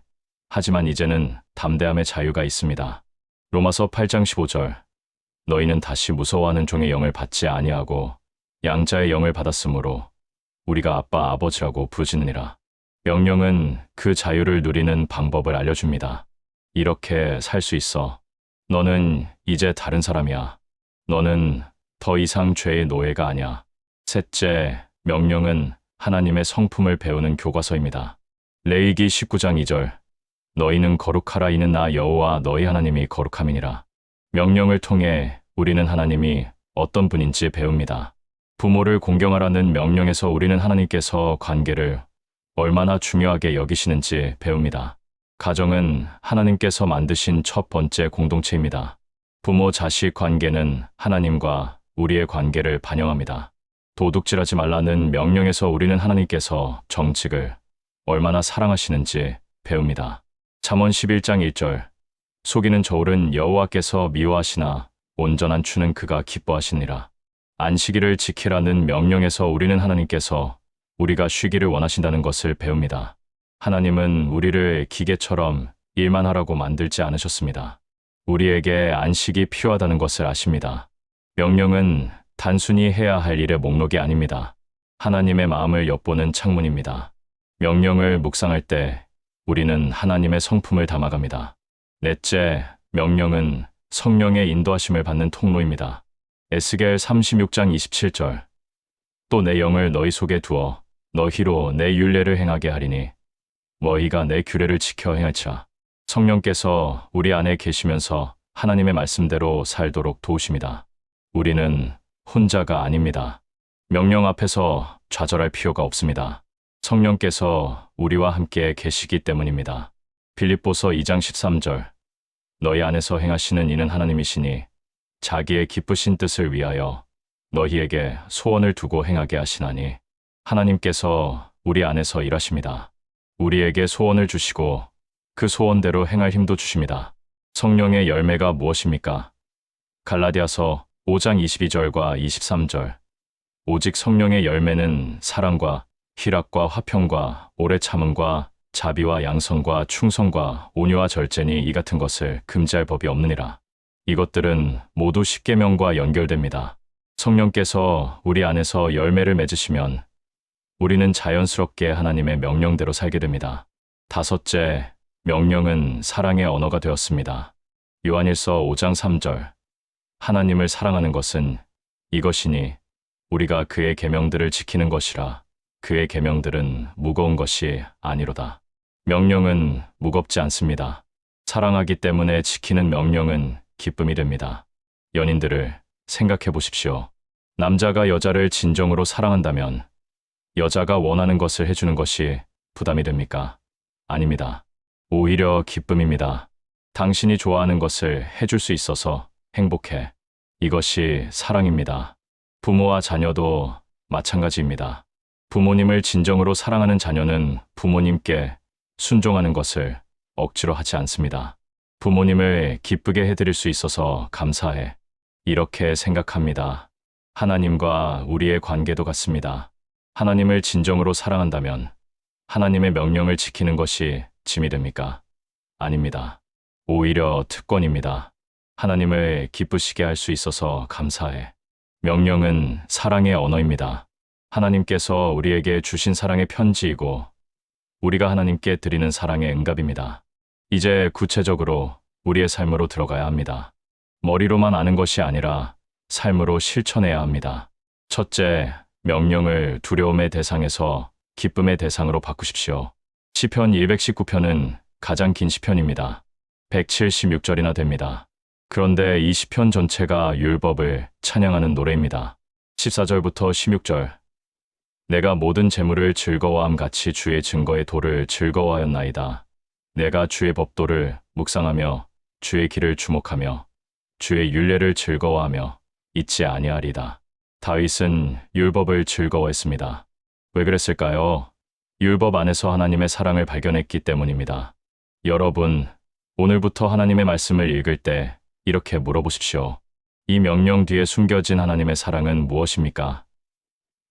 하지만 이제는 담대함의 자유가 있습니다. 로마서 8장 15절. 너희는 다시 무서워하는 종의 영을 받지 아니하고 양자의 영을 받았으므로 우리가 아빠 아버지라고 부르짖느니라. 명령은 그 자유를 누리는 방법을 알려줍니다. 이렇게 살 수 있어. 너는 이제 다른 사람이야. 너는 더 이상 죄의 노예가 아니야. 셋째, 명령은 하나님의 성품을 배우는 교과서입니다. 레위기 19장 2절. 너희는 거룩하라 이는 나 여호와 너희 하나님이 거룩함이니라. 명령을 통해 우리는 하나님이 어떤 분인지 배웁니다. 부모를 공경하라는 명령에서 우리는 하나님께서 관계를 얼마나 중요하게 여기시는지 배웁니다. 가정은 하나님께서 만드신 첫 번째 공동체입니다. 부모 자식 관계는 하나님과 우리의 관계를 반영합니다. 도둑질하지 말라는 명령에서 우리는 하나님께서 정직을 얼마나 사랑하시는지 배웁니다. 잠언 11장 1절. 속이는 저울은 여호와께서 미워하시나 온전한 추는 그가 기뻐하시니라. 안식일을 지키라는 명령에서 우리는 하나님께서 우리가 쉬기를 원하신다는 것을 배웁니다. 하나님은 우리를 기계처럼 일만 하라고 만들지 않으셨습니다. 우리에게 안식이 필요하다는 것을 아십니다. 명령은 단순히 해야 할 일의 목록이 아닙니다. 하나님의 마음을 엿보는 창문입니다. 명령을 묵상할 때 우리는 하나님의 성품을 담아갑니다. 넷째, 명령은 성령의 인도하심을 받는 통로입니다. 에스겔 36장 27절. 또 내 영을 너희 속에 두어 너희로 내 율례를 행하게 하리니 너희가 내 규례를 지켜 행할지라. 성령께서 우리 안에 계시면서 하나님의 말씀대로 살도록 도우십니다. 우리는 혼자가 아닙니다. 명령 앞에서 좌절할 필요가 없습니다. 성령께서 우리와 함께 계시기 때문입니다. 빌립보서 2장 13절. 너희 안에서 행하시는 이는 하나님이시니 자기의 기쁘신 뜻을 위하여 너희에게 소원을 두고 행하게 하시나니. 하나님께서 우리 안에서 일하십니다. 우리에게 소원을 주시고 그 소원대로 행할 힘도 주십니다. 성령의 열매가 무엇입니까? 갈라디아서 5장 22절과 23절. 오직 성령의 열매는 사랑과 희락과 화평과 오래 참음과 자비와 양선과 충성과 온유와 절제니 이 같은 것을 금지할 법이 없느니라. 이것들은 모두 십계명과 연결됩니다. 성령께서 우리 안에서 열매를 맺으시면 우리는 자연스럽게 하나님의 명령대로 살게 됩니다. 다섯째, 명령은 사랑의 언어가 되었습니다. 요한일서 5장 3절. 하나님을 사랑하는 것은 이것이니 우리가 그의 계명들을 지키는 것이라. 그의 계명들은 무거운 것이 아니로다. 명령은 무겁지 않습니다. 사랑하기 때문에 지키는 명령은 기쁨이 됩니다. 연인들을 생각해 보십시오. 남자가 여자를 진정으로 사랑한다면 여자가 원하는 것을 해주는 것이 부담이 됩니까? 아닙니다. 오히려 기쁨입니다. 당신이 좋아하는 것을 해줄 수 있어서 행복해. 이것이 사랑입니다. 부모와 자녀도 마찬가지입니다. 부모님을 진정으로 사랑하는 자녀는 부모님께 순종하는 것을 억지로 하지 않습니다. 부모님을 기쁘게 해드릴 수 있어서 감사해. 이렇게 생각합니다. 하나님과 우리의 관계도 같습니다. 하나님을 진정으로 사랑한다면 하나님의 명령을 지키는 것이 짐이 됩니까? 아닙니다. 오히려 특권입니다. 하나님을 기쁘시게 할 수 있어서 감사해. 명령은 사랑의 언어입니다. 하나님께서 우리에게 주신 사랑의 편지이고 우리가 하나님께 드리는 사랑의 응답입니다. 이제 구체적으로 우리의 삶으로 들어가야 합니다. 머리로만 아는 것이 아니라 삶으로 실천해야 합니다. 첫째, 명령을 두려움의 대상에서 기쁨의 대상으로 바꾸십시오. 시편 219편은 가장 긴 시편입니다. 176절이나 됩니다. 그런데 이 시편 전체가 율법을 찬양하는 노래입니다. 14절부터 16절. 내가 모든 재물을 즐거워함 같이 주의 증거의 도를 즐거워하였나이다. 내가 주의 법도를 묵상하며 주의 길을 주목하며 주의 율례를 즐거워하며 잊지 아니하리다. 다윗은 율법을 즐거워했습니다. 왜 그랬을까요? 율법 안에서 하나님의 사랑을 발견했기 때문입니다. 여러분, 오늘부터 하나님의 말씀을 읽을 때 이렇게 물어보십시오. 이 명령 뒤에 숨겨진 하나님의 사랑은 무엇입니까?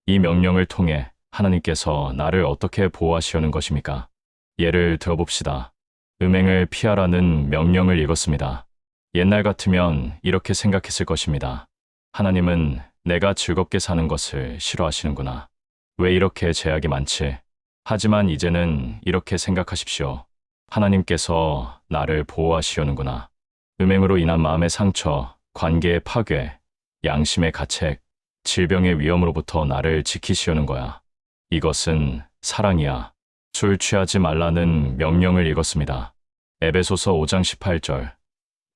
이 명령을 통해 하나님께서 나를 어떻게 보호하시려는 것입니까? 예를 들어봅시다. 음행을 피하라는 명령을 읽었습니다. 옛날 같으면 이렇게 생각했을 것입니다. 하나님은 내가 즐겁게 사는 것을 싫어하시는구나. 왜 이렇게 제약이 많지? 하지만 이제는 이렇게 생각하십시오. 하나님께서 나를 보호하시려는구나. 음행으로 인한 마음의 상처, 관계의 파괴, 양심의 가책, 질병의 위험으로부터 나를 지키시려는 거야. 이것은 사랑이야. 술 취하지 말라는 명령을 읽었습니다. 에베소서 5장 18절.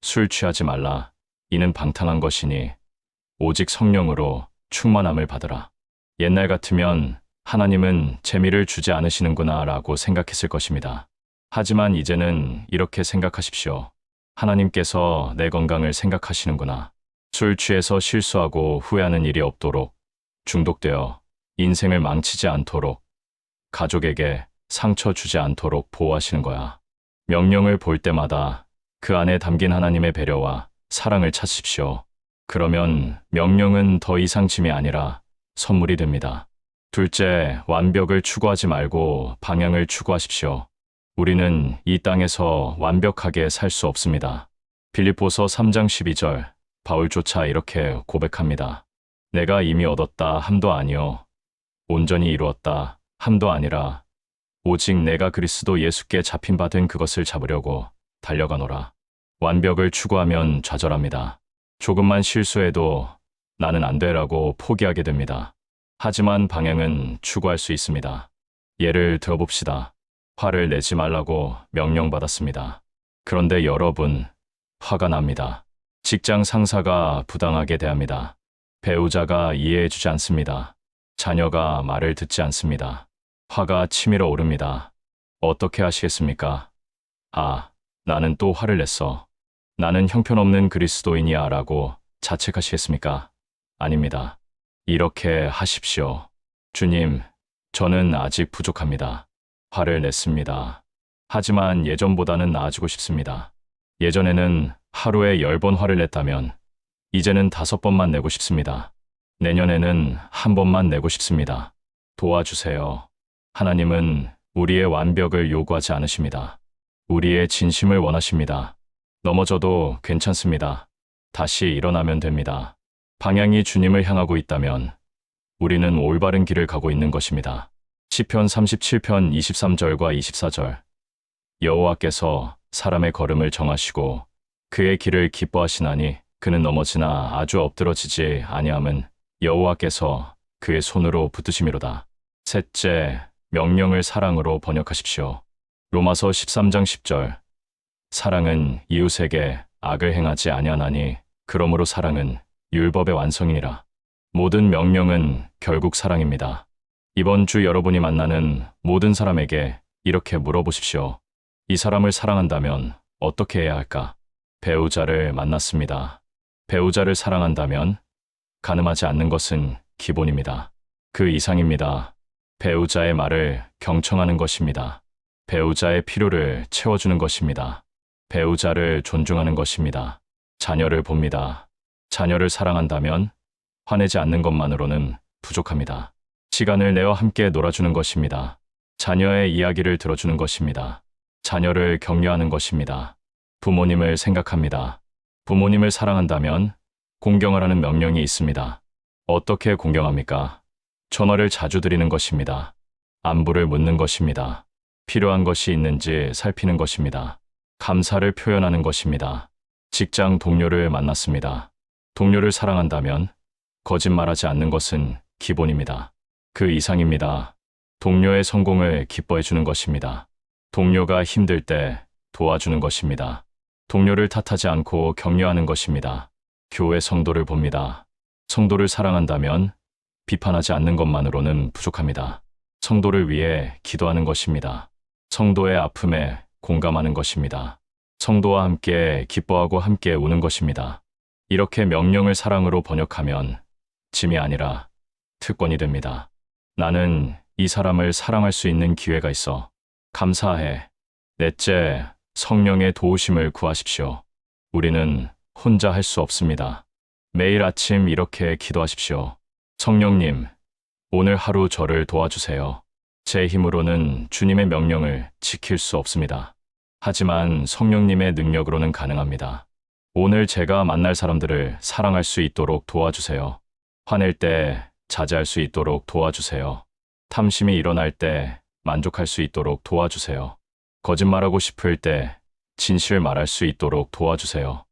술 취하지 말라. 이는 방탕한 것이니 오직 성령으로 충만함을 받으라. 옛날 같으면 하나님은 재미를 주지 않으시는구나 라고 생각했을 것입니다. 하지만 이제는 이렇게 생각하십시오. 하나님께서 내 건강을 생각하시는구나. 술 취해서 실수하고 후회하는 일이 없도록, 중독되어 인생을 망치지 않도록, 가족에게 상처 주지 않도록 보호하시는 거야. 명령을 볼 때마다 그 안에 담긴 하나님의 배려와 사랑을 찾으십시오. 그러면 명령은 더 이상 짐이 아니라 선물이 됩니다. 둘째, 완벽을 추구하지 말고 방향을 추구하십시오. 우리는 이 땅에서 완벽하게 살 수 없습니다. 빌립보서 3장 12절, 바울조차 이렇게 고백합니다. 내가 이미 얻었다 함도 아니요 온전히 이루었다 함도 아니라 오직 내가 그리스도 예수께 잡힌 바 된 그것을 잡으려고 달려가노라. 완벽을 추구하면 좌절합니다. 조금만 실수해도 나는 안 돼라고 포기하게 됩니다. 하지만 방향은 추구할 수 있습니다. 예를 들어봅시다. 화를 내지 말라고 명령받았습니다. 그런데 여러분, 화가 납니다. 직장 상사가 부당하게 대합니다. 배우자가 이해해주지 않습니다. 자녀가 말을 듣지 않습니다. 화가 치밀어 오릅니다. 어떻게 하시겠습니까? 아, 나는 또 화를 냈어. 나는 형편없는 그리스도인이야 라고 자책하시겠습니까? 아닙니다. 이렇게 하십시오. 주님, 저는 아직 부족합니다. 화를 냈습니다. 하지만 예전보다는 나아지고 싶습니다. 예전에는 하루에 10번 화를 냈다면 이제는 5번만 내고 싶습니다. 내년에는 1번만 내고 싶습니다. 도와주세요. 하나님은 우리의 완벽을 요구하지 않으십니다. 우리의 진심을 원하십니다. 넘어져도 괜찮습니다. 다시 일어나면 됩니다. 방향이 주님을 향하고 있다면 우리는 올바른 길을 가고 있는 것입니다. 시편 37편 23절과 24절. 여호와께서 사람의 걸음을 정하시고 그의 길을 기뻐하시나니 그는 넘어지나 아주 엎드러지지 아니함은 여호와께서 그의 손으로 붙드심이로다. 셋째, 명령을 사랑으로 번역하십시오. 로마서 13장 10절. 사랑은 이웃에게 악을 행하지 아니하나니 그러므로 사랑은 율법의 완성이니라. 모든 명령은 결국 사랑입니다. 이번 주 여러분이 만나는 모든 사람에게 이렇게 물어보십시오. 이 사람을 사랑한다면 어떻게 해야 할까? 배우자를 만났습니다. 배우자를 사랑한다면 가늠하지 않는 것은 기본입니다. 그 이상입니다. 배우자의 말을 경청하는 것입니다. 배우자의 필요를 채워주는 것입니다. 배우자를 존중하는 것입니다. 자녀를 봅니다. 자녀를 사랑한다면 화내지 않는 것만으로는 부족합니다. 시간을 내어 함께 놀아주는 것입니다. 자녀의 이야기를 들어주는 것입니다. 자녀를 격려하는 것입니다. 부모님을 생각합니다. 부모님을 사랑한다면 공경하라는 명령이 있습니다. 어떻게 공경합니까? 전화를 자주 드리는 것입니다. 안부를 묻는 것입니다. 필요한 것이 있는지 살피는 것입니다. 감사를 표현하는 것입니다. 직장 동료를 만났습니다. 동료를 사랑한다면 거짓말하지 않는 것은 기본입니다. 그 이상입니다. 동료의 성공을 기뻐해 주는 것입니다. 동료가 힘들 때 도와주는 것입니다. 동료를 탓하지 않고 격려하는 것입니다. 교회 성도를 봅니다. 성도를 사랑한다면 비판하지 않는 것만으로는 부족합니다. 성도를 위해 기도하는 것입니다. 성도의 아픔에 공감하는 것입니다. 성도와 함께 기뻐하고 함께 우는 것입니다. 이렇게 명령을 사랑으로 번역하면 짐이 아니라 특권이 됩니다. 나는 이 사람을 사랑할 수 있는 기회가 있어. 감사해. 넷째, 성령의 도우심을 구하십시오. 우리는 혼자 할 수 없습니다. 매일 아침 이렇게 기도하십시오. 성령님, 오늘 하루 저를 도와주세요. 제 힘으로는 주님의 명령을 지킬 수 없습니다. 하지만 성령님의 능력으로는 가능합니다. 오늘 제가 만날 사람들을 사랑할 수 있도록 도와주세요. 화낼 때 자제할 수 있도록 도와주세요. 탐심이 일어날 때 만족할 수 있도록 도와주세요. 거짓말하고 싶을 때 진실 말할 수 있도록 도와주세요.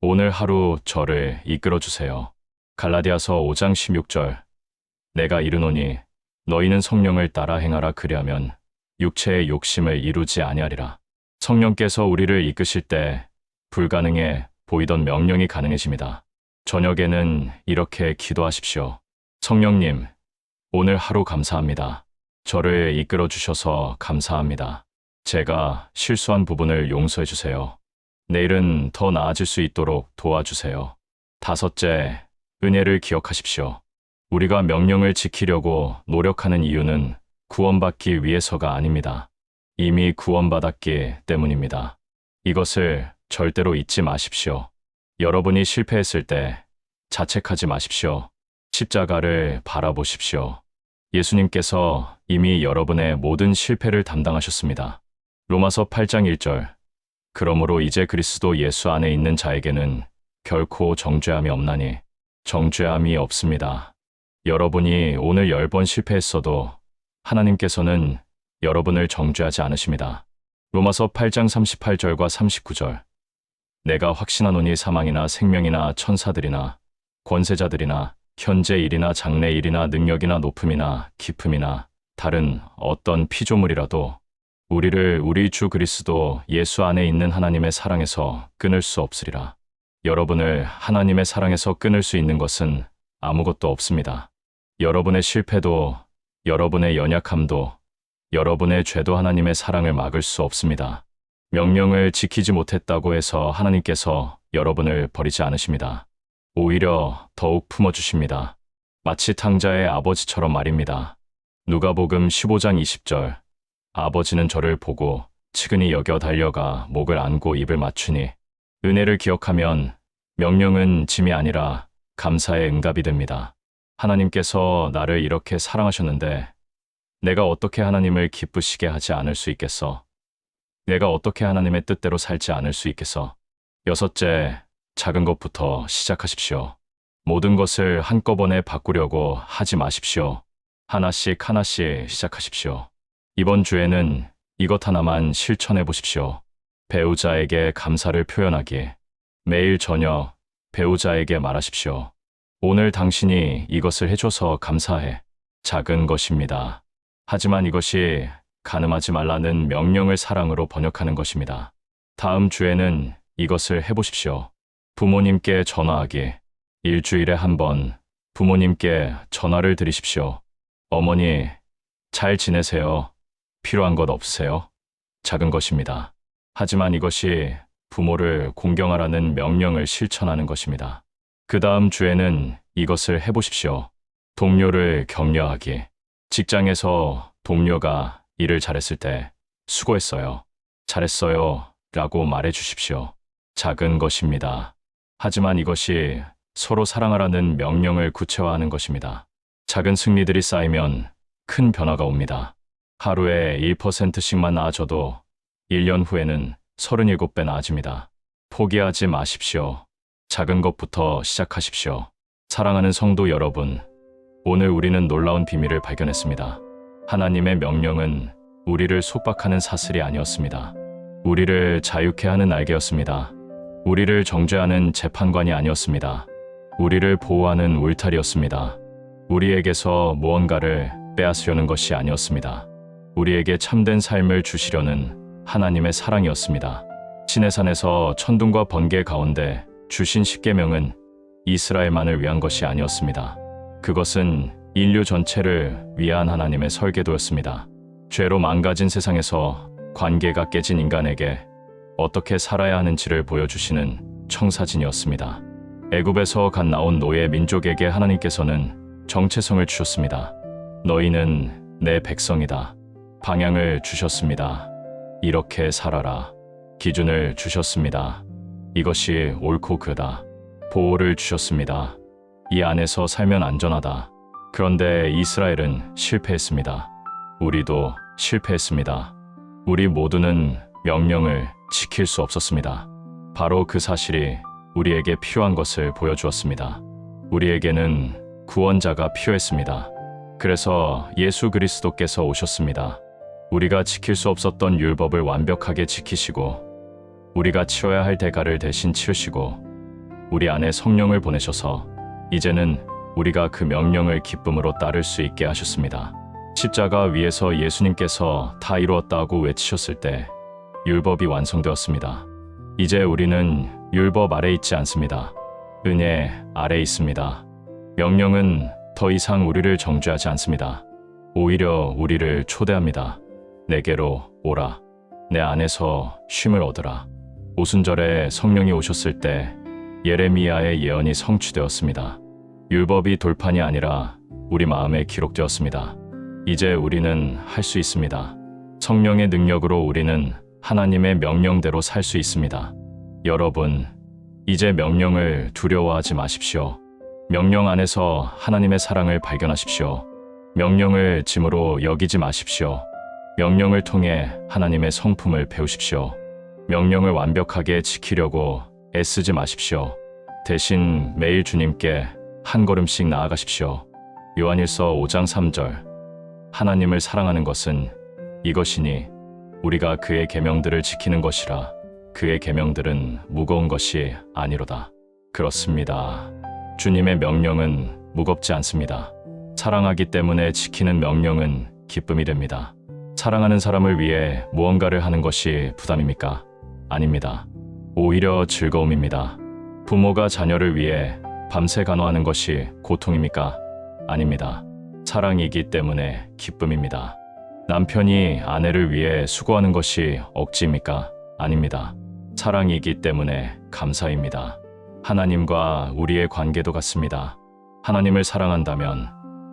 오늘 하루 저를 이끌어주세요. 갈라디아서 5장 16절. 내가 이르노니 너희는 성령을 따라 행하라 그리하면 육체의 욕심을 이루지 아니하리라. 성령께서 우리를 이끄실 때 불가능해 보이던 명령이 가능해집니다. 저녁에는 이렇게 기도하십시오. 성령님, 오늘 하루 감사합니다. 저를 이끌어 주셔서 감사합니다. 제가 실수한 부분을 용서해 주세요. 내일은 더 나아질 수 있도록 도와주세요. 5째, 은혜를 기억하십시오. 우리가 명령을 지키려고 노력하는 이유는 구원받기 위해서가 아닙니다. 이미 구원받았기 때문입니다. 이것을 절대로 잊지 마십시오. 여러분이 실패했을 때 자책하지 마십시오. 십자가를 바라보십시오. 예수님께서 이미 여러분의 모든 실패를 담당하셨습니다. 로마서 8장 1절. 그러므로 이제 그리스도 예수 안에 있는 자에게는 결코 정죄함이 없나니 정죄함이 없습니다. 여러분이 오늘 10번 실패했어도 하나님께서는 여러분을 정죄하지 않으십니다. 로마서 8장 38절과 39절. 내가 확신하노니 사망이나 생명이나 천사들이나 권세자들이나 현재 일이나 장래 일이나 능력이나 높음이나 깊음이나 다른 어떤 피조물이라도 우리를 우리 주 그리스도 예수 안에 있는 하나님의 사랑에서 끊을 수 없으리라. 여러분을 하나님의 사랑에서 끊을 수 있는 것은 아무것도 없습니다. 여러분의 실패도, 여러분의 연약함도, 여러분의 죄도 하나님의 사랑을 막을 수 없습니다. 명령을 지키지 못했다고 해서 하나님께서 여러분을 버리지 않으십니다. 오히려 더욱 품어주십니다. 마치 탕자의 아버지처럼 말입니다. 누가복음 15장 20절. 아버지는 저를 보고 측은히 여겨 달려가 목을 안고 입을 맞추니 은혜를 기억하면 명령은 짐이 아니라 감사의 응답이 됩니다. 하나님께서 나를 이렇게 사랑하셨는데 내가 어떻게 하나님을 기쁘시게 하지 않을 수 있겠어? 내가 어떻게 하나님의 뜻대로 살지 않을 수 있겠어? 6째, 작은 것부터 시작하십시오. 모든 것을 한꺼번에 바꾸려고 하지 마십시오. 하나씩 하나씩 시작하십시오. 이번 주에는 이것 하나만 실천해 보십시오. 배우자에게 감사를 표현하기. 매일 저녁 배우자에게 말하십시오. 오늘 당신이 이것을 해줘서 감사해. 작은 것입니다. 하지만 이것이 간음하지 말라는 명령을 사랑으로 번역하는 것입니다. 다음 주에는 이것을 해보십시오. 부모님께 전화하기. 일주일에 한 번 부모님께 전화를 드리십시오. 어머니, 잘 지내세요? 필요한 것 없으세요? 작은 것입니다. 하지만 이것이 부모를 공경하라는 명령을 실천하는 것입니다. 그 다음 주에는 이것을 해보십시오. 동료를 격려하기. 직장에서 동료가 일을 잘했을 때 수고했어요. 잘했어요. 라고 말해 주십시오. 작은 것입니다. 하지만 이것이 서로 사랑하라는 명령을 구체화하는 것입니다. 작은 승리들이 쌓이면 큰 변화가 옵니다. 하루에 1%씩만 나아져도 1년 후에는 37배 나아집니다. 포기하지 마십시오. 작은 것부터 시작하십시오. 사랑하는 성도 여러분, 오늘 우리는 놀라운 비밀을 발견했습니다. 하나님의 명령은 우리를 속박하는 사슬이 아니었습니다. 우리를 자유케 하는 날개였습니다. 우리를 정죄하는 재판관이 아니었습니다. 우리를 보호하는 울타리였습니다. 우리에게서 무언가를 빼앗으려는 것이 아니었습니다. 우리에게 참된 삶을 주시려는 하나님의 사랑이었습니다. 시내산에서 천둥과 번개 가운데 주신 십계명은 이스라엘만을 위한 것이 아니었습니다. 그것은 인류 전체를 위한 하나님의 설계도였습니다. 죄로 망가진 세상에서 관계가 깨진 인간에게 어떻게 살아야 하는지를 보여주시는 청사진이었습니다. 애굽에서 갓 나온 노예 민족에게 하나님께서는 정체성을 주셨습니다. 너희는 내 백성이다. 방향을 주셨습니다. 이렇게 살아라. 기준을 주셨습니다. 이것이 옳고 그르다. 보호를 주셨습니다. 이 안에서 살면 안전하다. 그런데 이스라엘은 실패했습니다. 우리도 실패했습니다. 우리 모두는 명령을 지킬 수 없었습니다. 바로 그 사실이 우리에게 필요한 것을 보여주었습니다. 우리에게는 구원자가 필요했습니다. 그래서 예수 그리스도께서 오셨습니다. 우리가 지킬 수 없었던 율법을 완벽하게 지키시고 우리가 치러야 할 대가를 대신 치르시고 우리 안에 성령을 보내셔서 이제는 우리가 그 명령을 기쁨으로 따를 수 있게 하셨습니다. 십자가 위에서 예수님께서 다 이루었다고 외치셨을 때 율법이 완성되었습니다. 이제 우리는 율법 아래 있지 않습니다. 은혜 아래 있습니다. 명령은 더 이상 우리를 정죄하지 않습니다. 오히려 우리를 초대합니다. 내게로 오라. 내 안에서 쉼을 얻으라. 오순절에 성령이 오셨을 때 예레미야의 예언이 성취되었습니다. 율법이 돌판이 아니라 우리 마음에 기록되었습니다. 이제 우리는 할 수 있습니다. 성령의 능력으로 우리는 하나님의 명령대로 살 수 있습니다. 여러분, 이제 명령을 두려워하지 마십시오. 명령 안에서 하나님의 사랑을 발견하십시오. 명령을 짐으로 여기지 마십시오. 명령을 통해 하나님의 성품을 배우십시오. 명령을 완벽하게 지키려고 애쓰지 마십시오. 대신 매일 주님께 한 걸음씩 나아가십시오. 요한일서 5장 3절. 하나님을 사랑하는 것은 이것이니 우리가 그의 계명들을 지키는 것이라. 그의 계명들은 무거운 것이 아니로다. 그렇습니다. 주님의 명령은 무겁지 않습니다. 사랑하기 때문에 지키는 명령은 기쁨이 됩니다. 사랑하는 사람을 위해 무언가를 하는 것이 부담입니까? 아닙니다. 오히려 즐거움입니다. 부모가 자녀를 위해 밤새 간호하는 것이 고통입니까? 아닙니다. 사랑이기 때문에 기쁨입니다. 남편이 아내를 위해 수고하는 것이 억지입니까? 아닙니다. 사랑이기 때문에 감사입니다. 하나님과 우리의 관계도 같습니다. 하나님을 사랑한다면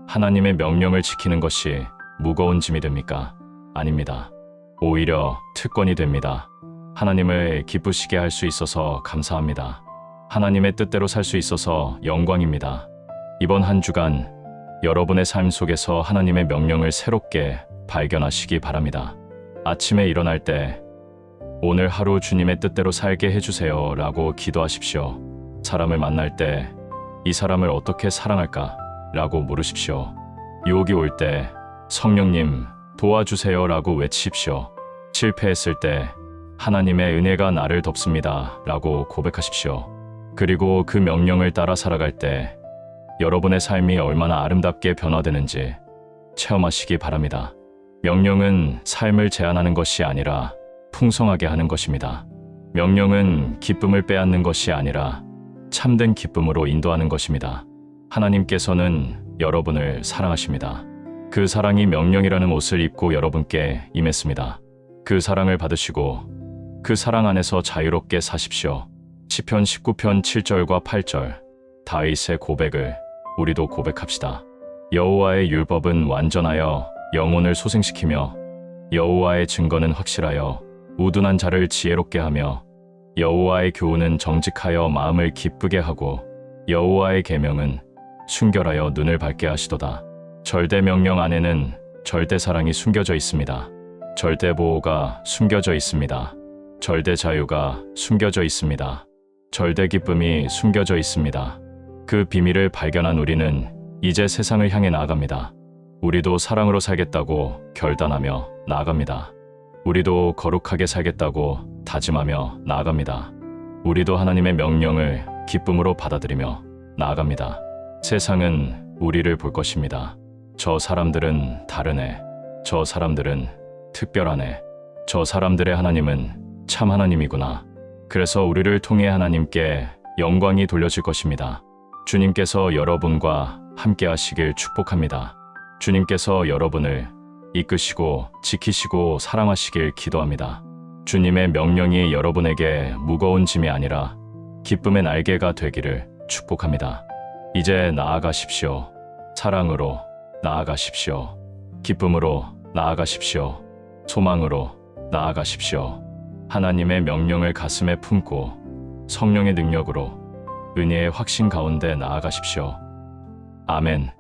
하나님의 명령을 지키는 것이 무거운 짐이 됩니까? 아닙니다. 오히려 특권이 됩니다. 하나님을 기쁘시게 할 수 있어서 감사합니다. 하나님의 뜻대로 살 수 있어서 영광입니다. 이번 한 주간 여러분의 삶 속에서 하나님의 명령을 새롭게 발견하시기 바랍니다. 아침에 일어날 때 오늘 하루 주님의 뜻대로 살게 해주세요 라고 기도하십시오. 사람을 만날 때 이 사람을 어떻게 사랑할까? 라고 물으십시오. 유혹이 올 때 성령님 도와주세요 라고 외치십시오. 실패했을 때 하나님의 은혜가 나를 덮습니다 라고 고백하십시오. 그리고 그 명령을 따라 살아갈 때 여러분의 삶이 얼마나 아름답게 변화되는지 체험하시기 바랍니다. 명령은 삶을 제한하는 것이 아니라 풍성하게 하는 것입니다. 명령은 기쁨을 빼앗는 것이 아니라 참된 기쁨으로 인도하는 것입니다. 하나님께서는 여러분을 사랑하십니다. 그 사랑이 명령이라는 옷을 입고 여러분께 임했습니다. 그 사랑을 받으시고 그 사랑 안에서 자유롭게 사십시오. 시편 19편 7절과 8절 다윗의 고백을 우리도 고백합시다. 여호와의 율법은 완전하여 영혼을 소생시키며 여호와의 증거는 확실하여 우둔한 자를 지혜롭게 하며 여호와의 교훈은 정직하여 마음을 기쁘게 하고 여호와의 계명은 순결하여 눈을 밝게 하시도다. 절대 명령 안에는 절대 사랑이 숨겨져 있습니다. 절대 보호가 숨겨져 있습니다. 절대 자유가 숨겨져 있습니다. 절대 기쁨이 숨겨져 있습니다. 그 비밀을 발견한 우리는 이제 세상을 향해 나아갑니다. 우리도 사랑으로 살겠다고 결단하며 나아갑니다. 우리도 거룩하게 살겠다고 다짐하며 나아갑니다. 우리도 하나님의 명령을 기쁨으로 받아들이며 나아갑니다. 세상은 우리를 볼 것입니다. 저 사람들은 다르네. 저 사람들은 특별하네. 저 사람들의 하나님은 참 하나님이구나. 그래서 우리를 통해 하나님께 영광이 돌려질 것입니다. 주님께서 여러분과 함께 하시길 축복합니다. 주님께서 여러분을 이끄시고 지키시고 사랑하시길 기도합니다. 주님의 명령이 여러분에게 무거운 짐이 아니라 기쁨의 날개가 되기를 축복합니다. 이제 나아가십시오. 사랑으로 나아가십시오. 기쁨으로 나아가십시오. 소망으로 나아가십시오. 하나님의 명령을 가슴에 품고 성령의 능력으로 은혜의 확신 가운데 나아가십시오. 아멘.